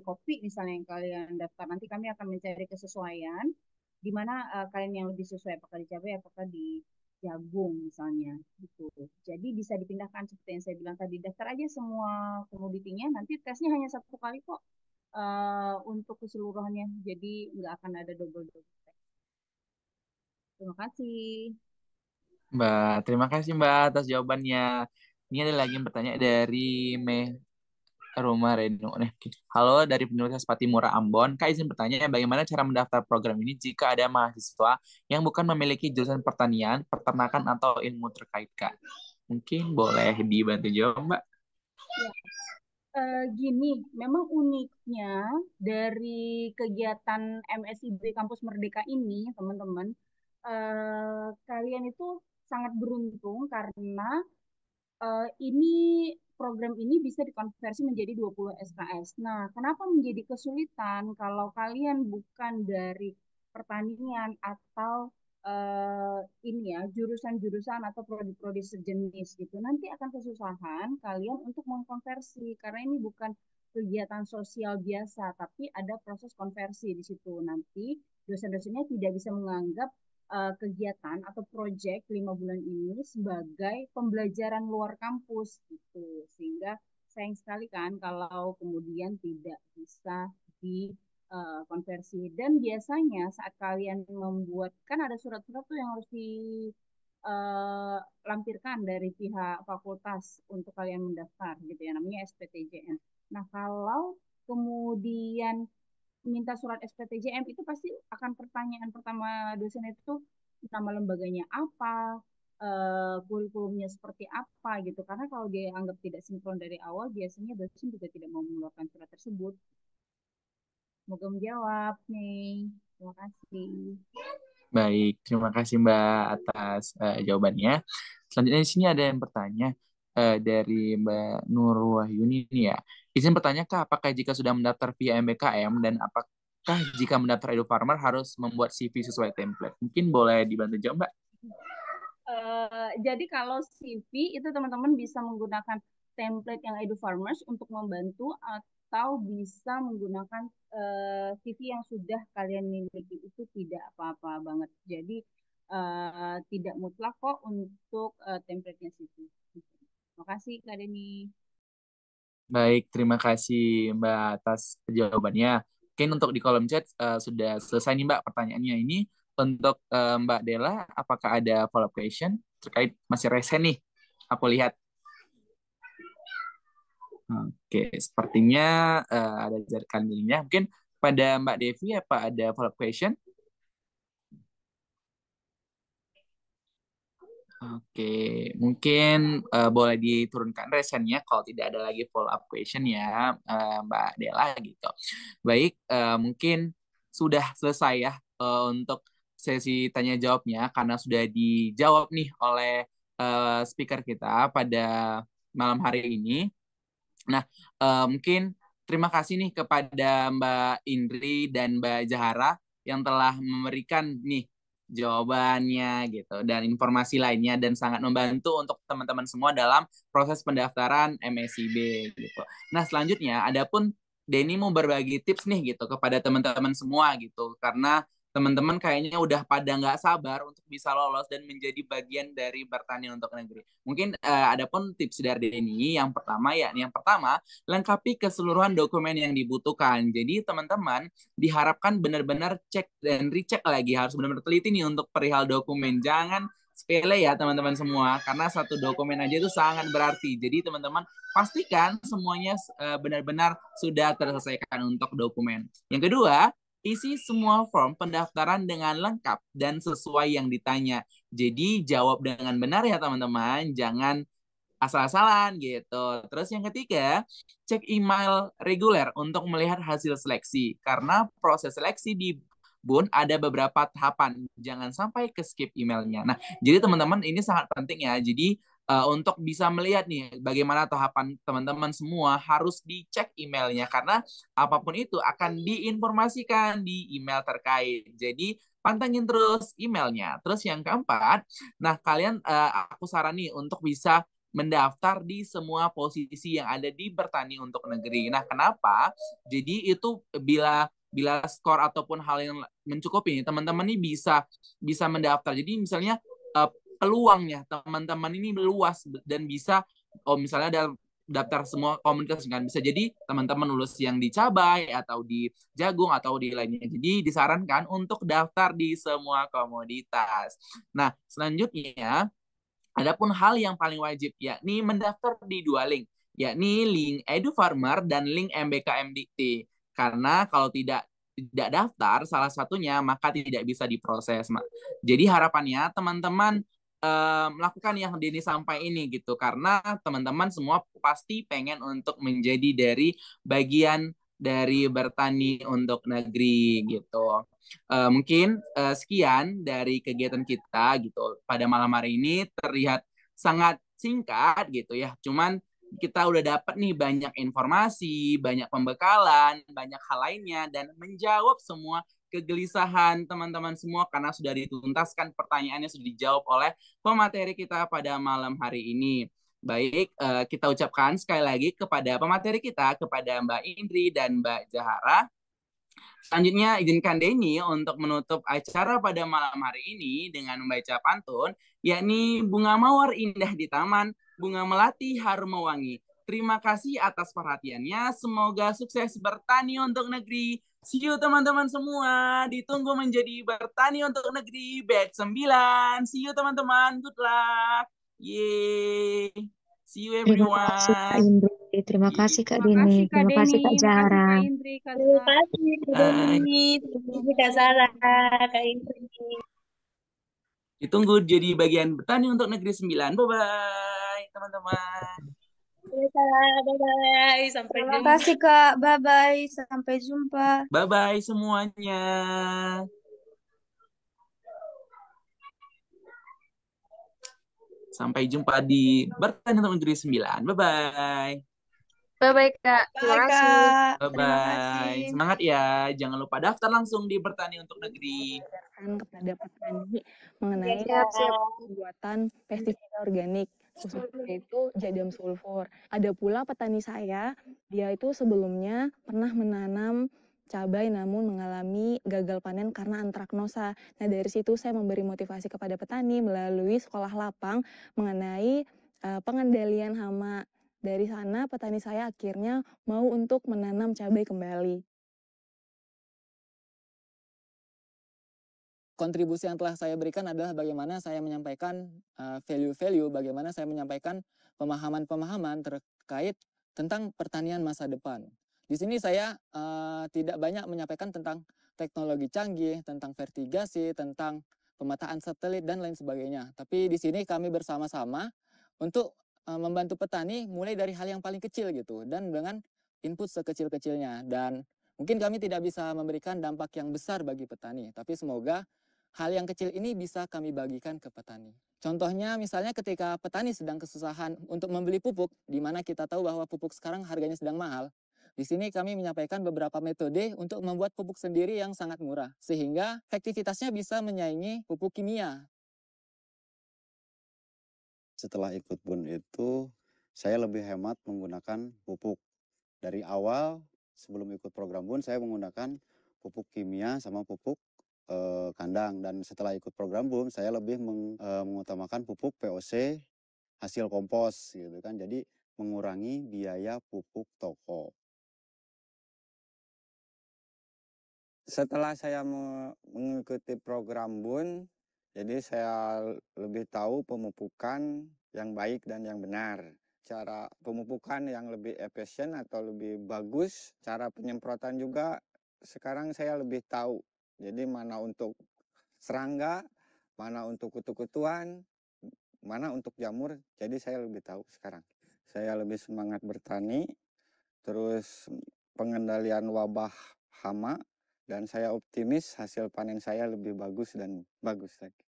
kopi misalnya yang kalian daftar, nanti kami akan mencari kesesuaian di mana kalian yang lebih sesuai, apakah di cabai, apakah di jagung misalnya gitu. Jadi bisa dipindahkan seperti yang saya bilang tadi, daftar aja semua komoditinya, nanti tesnya hanya satu kali kok untuk keseluruhannya. Jadi nggak akan ada double-double tes. Terima kasih. Mbak, terima kasih Mbak atas jawabannya. Ini ada lagi yang bertanya dari Rumah Reno. Halo, dari Universitas Patimura Ambon. Kak izin bertanya, bagaimana cara mendaftar program ini jika ada mahasiswa yang bukan memiliki jurusan pertanian, peternakan, atau ilmu terkait, Kak? Mungkin boleh dibantu jawab, Mbak? Ya. Gini, memang uniknya dari kegiatan MSIB Kampus Merdeka ini, teman-teman, kalian itu sangat beruntung karena ini program ini bisa dikonversi menjadi 20 SKS. Nah, kenapa menjadi kesulitan kalau kalian bukan dari pertanian atau ini ya, jurusan-jurusan atau prodi-prodi sejenis gitu. Nanti akan kesusahan kalian untuk mengkonversi karena ini bukan kegiatan sosial biasa, tapi ada proses konversi di situ. Nanti dosen-dosennya tidak bisa menganggap kegiatan atau proyek 5 bulan ini sebagai pembelajaran luar kampus gitu, sehingga sayang sekali kan kalau kemudian tidak bisa dikonversi. Dan biasanya saat kalian membuat, kan ada surat-surat tuh yang harus dilampirkan dari pihak fakultas untuk kalian mendaftar gitu ya, namanya SPTJM. Nah, kalau kemudian minta surat SPTJM itu pasti akan pertanyaan pertama dosen itu nama lembaganya apa, kurikulumnya seperti apa gitu. Karena kalau dia anggap tidak sinkron dari awal, biasanya dosen juga tidak mau mengeluarkan surat tersebut. Semoga menjawab nih. Terima kasih. Baik, terima kasih Mbak atas jawabannya. Selanjutnya di sini ada yang bertanya dari Mbak Nur Wahyuni ya. Izin bertanya, Kak, apakah jika sudah mendaftar via MBKM dan apakah jika mendaftar Edu Farmer harus membuat CV sesuai template? Mungkin boleh dibantu jawab, Mbak? Jadi kalau CV itu teman-teman bisa menggunakan template yang Edu Farmers untuk membantu, atau bisa menggunakan CV yang sudah kalian miliki, itu tidak apa-apa banget. Jadi tidak mutlak kok untuk template-nya CV. Terima kasih Kak Deni. Baik, terima kasih Mbak atas jawabannya. Mungkin untuk di kolom chat sudah selesai nih Mbak pertanyaannya ini. Untuk Mbak Della, apakah ada follow-up question terkait masih resen nih? Aku lihat. Oke, sepertinya ada jadikan linknya. Mungkin pada Mbak Devi apa ada follow-up question? Oke, mungkin boleh diturunkan resennya kalau tidak ada lagi follow-up question ya Mbak Della gitu. Baik, mungkin sudah selesai ya untuk sesi tanya jawabnya karena sudah dijawab nih oleh speaker kita pada malam hari ini. Nah, mungkin terima kasih nih kepada Mbak Indri dan Mbak Zahara yang telah memberikan nih jawabannya gitu dan informasi lainnya dan sangat membantu untuk teman-teman semua dalam proses pendaftaran MSIB gitu. Nah, selanjutnya adapun Denny mau berbagi tips nih gitu kepada teman-teman semua gitu karena teman-teman kayaknya udah pada nggak sabar untuk bisa lolos dan menjadi bagian dari bertani untuk negeri. Mungkin adapun tips dari Denny yang pertama lengkapi keseluruhan dokumen yang dibutuhkan. Jadi teman-teman diharapkan benar-benar cek dan recheck lagi, harus benar-benar teliti nih untuk perihal dokumen. Jangan sepele ya teman-teman semua, karena satu dokumen aja itu sangat berarti. Jadi teman-teman pastikan semuanya benar-benar sudah terselesaikan untuk dokumen. Yang kedua, isi semua form pendaftaran dengan lengkap dan sesuai yang ditanya. Jadi jawab dengan benar ya teman-teman, jangan asal-asalan gitu. Terus yang ketiga, cek email reguler untuk melihat hasil seleksi. Karena proses seleksi di BUN ada beberapa tahapan. Jangan sampai ke skip emailnya. Nah, jadi teman-teman ini sangat penting ya. Jadi untuk bisa melihat nih bagaimana tahapan teman-teman semua harus dicek emailnya. Karena apapun itu akan diinformasikan di email terkait. Jadi pantengin terus emailnya. Terus yang keempat, nah kalian aku sarani untuk bisa mendaftar di semua posisi yang ada di Bertani untuk Negeri. Nah, kenapa? Jadi itu bila skor ataupun hal yang mencukupi, teman-teman ini bisa mendaftar. Jadi misalnya peluangnya teman-teman ini luas dan bisa misalnya ada daftar semua komunitas kan, bisa jadi teman-teman lulus yang di cabai atau di jagung atau di lainnya. Jadi disarankan untuk daftar di semua komoditas. Nah, selanjutnya adapun hal yang paling wajib yakni mendaftar di 2 link, yakni link EduFarmer dan link MBKM Dikti. Karena kalau tidak daftar salah satunya maka tidak bisa diproses. Jadi harapannya teman-teman melakukan yang Denny sampai ini gitu, karena teman-teman semua pasti pengen untuk menjadi dari bagian dari Bertani untuk Negeri gitu. Mungkin sekian dari kegiatan kita gitu pada malam hari ini, terlihat sangat singkat gitu ya, cuman kita udah dapat nih banyak informasi, banyak pembekalan, banyak hal lainnya, dan menjawab semua kegelisahan teman-teman semua karena sudah dituntaskan, pertanyaannya sudah dijawab oleh pemateri kita pada malam hari ini. Baik, kita ucapkan sekali lagi kepada pemateri kita, kepada Mbak Indri dan Mbak Zahara. Selanjutnya izinkan Denny untuk menutup acara pada malam hari ini dengan membaca pantun, yakni bunga mawar indah di taman, bunga melati harum mewangi. Terima kasih atas perhatiannya. Semoga sukses bertani untuk negeri. See you teman-teman semua. Ditunggu menjadi bertani untuk negeri batch 9. See you teman-teman. Good luck. Yeay. See you Terima kasih Kak everyone. Indri, terima kasih Kak Terima Dini, kasih Kak terima kasih Denny, Kak makasih Zahra. Kak Indri, Kak Terima Zahra. kasih Kak Bye. Denny, terima kasih Kak Sarah, Kak Indri. Ditunggu jadi bagian bertani untuk negeri 9. Bye-bye teman-teman. Bye-bye, sampai Terima jumpa. kasih Kak. Bye-bye. Sampai jumpa. Bye-bye semuanya. Sampai jumpa di bertani untuk negeri 9. Bye-bye. Bye-bye Kak. Terima Bye kasih. Kak. Terima Bye-bye. kasih. Semangat ya. Jangan lupa daftar langsung di bertani untuk negeri. Kepada petani mengenai Siap-siap. pembuatan pestisida organik, khususnya itu jadium sulfur. Ada pula petani saya, dia itu sebelumnya pernah menanam cabai namun mengalami gagal panen karena antraknosa. Nah, dari situ saya memberi motivasi kepada petani melalui sekolah lapang mengenai pengendalian hama. Dari sana petani saya akhirnya mau untuk menanam cabai kembali. Kontribusi yang telah saya berikan adalah bagaimana saya menyampaikan value-value, bagaimana saya menyampaikan pemahaman-pemahaman terkait tentang pertanian masa depan. Di sini saya tidak banyak menyampaikan tentang teknologi canggih, tentang vertigasi, tentang pemetaan satelit, dan lain sebagainya. Tapi di sini kami bersama-sama untuk membantu petani mulai dari hal yang paling kecil gitu, dan dengan input sekecil-kecilnya. Dan mungkin kami tidak bisa memberikan dampak yang besar bagi petani, tapi semoga hal yang kecil ini bisa kami bagikan ke petani. Contohnya misalnya ketika petani sedang kesusahan untuk membeli pupuk, di mana kita tahu bahwa pupuk sekarang harganya sedang mahal. Di sini kami menyampaikan beberapa metode untuk membuat pupuk sendiri yang sangat murah, sehingga efektivitasnya bisa menyaingi pupuk kimia. Setelah ikut BUN itu, saya lebih hemat menggunakan pupuk. Dari awal, sebelum ikut program BUN, saya menggunakan pupuk kimia sama pupuk kandang. Dan setelah ikut program BUN, saya lebih mengutamakan pupuk POC hasil kompos gitu kan. Jadi mengurangi biaya pupuk toko. Setelah saya mengikuti program BUN, jadi saya lebih tahu pemupukan yang baik dan yang benar. Cara pemupukan yang lebih efisien atau lebih bagus, cara penyemprotan juga sekarang saya lebih tahu. Jadi mana untuk serangga, mana untuk kutu-kutuan, mana untuk jamur, jadi saya lebih tahu sekarang. Saya lebih semangat bertani, terus pengendalian wabah hama, dan saya optimis hasil panen saya lebih bagus dan bagus lagi.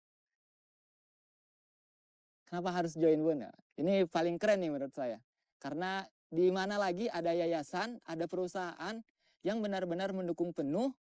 Kenapa harus join BUN? Ini paling keren nih menurut saya. Karena di mana lagi ada yayasan, ada perusahaan yang benar-benar mendukung penuh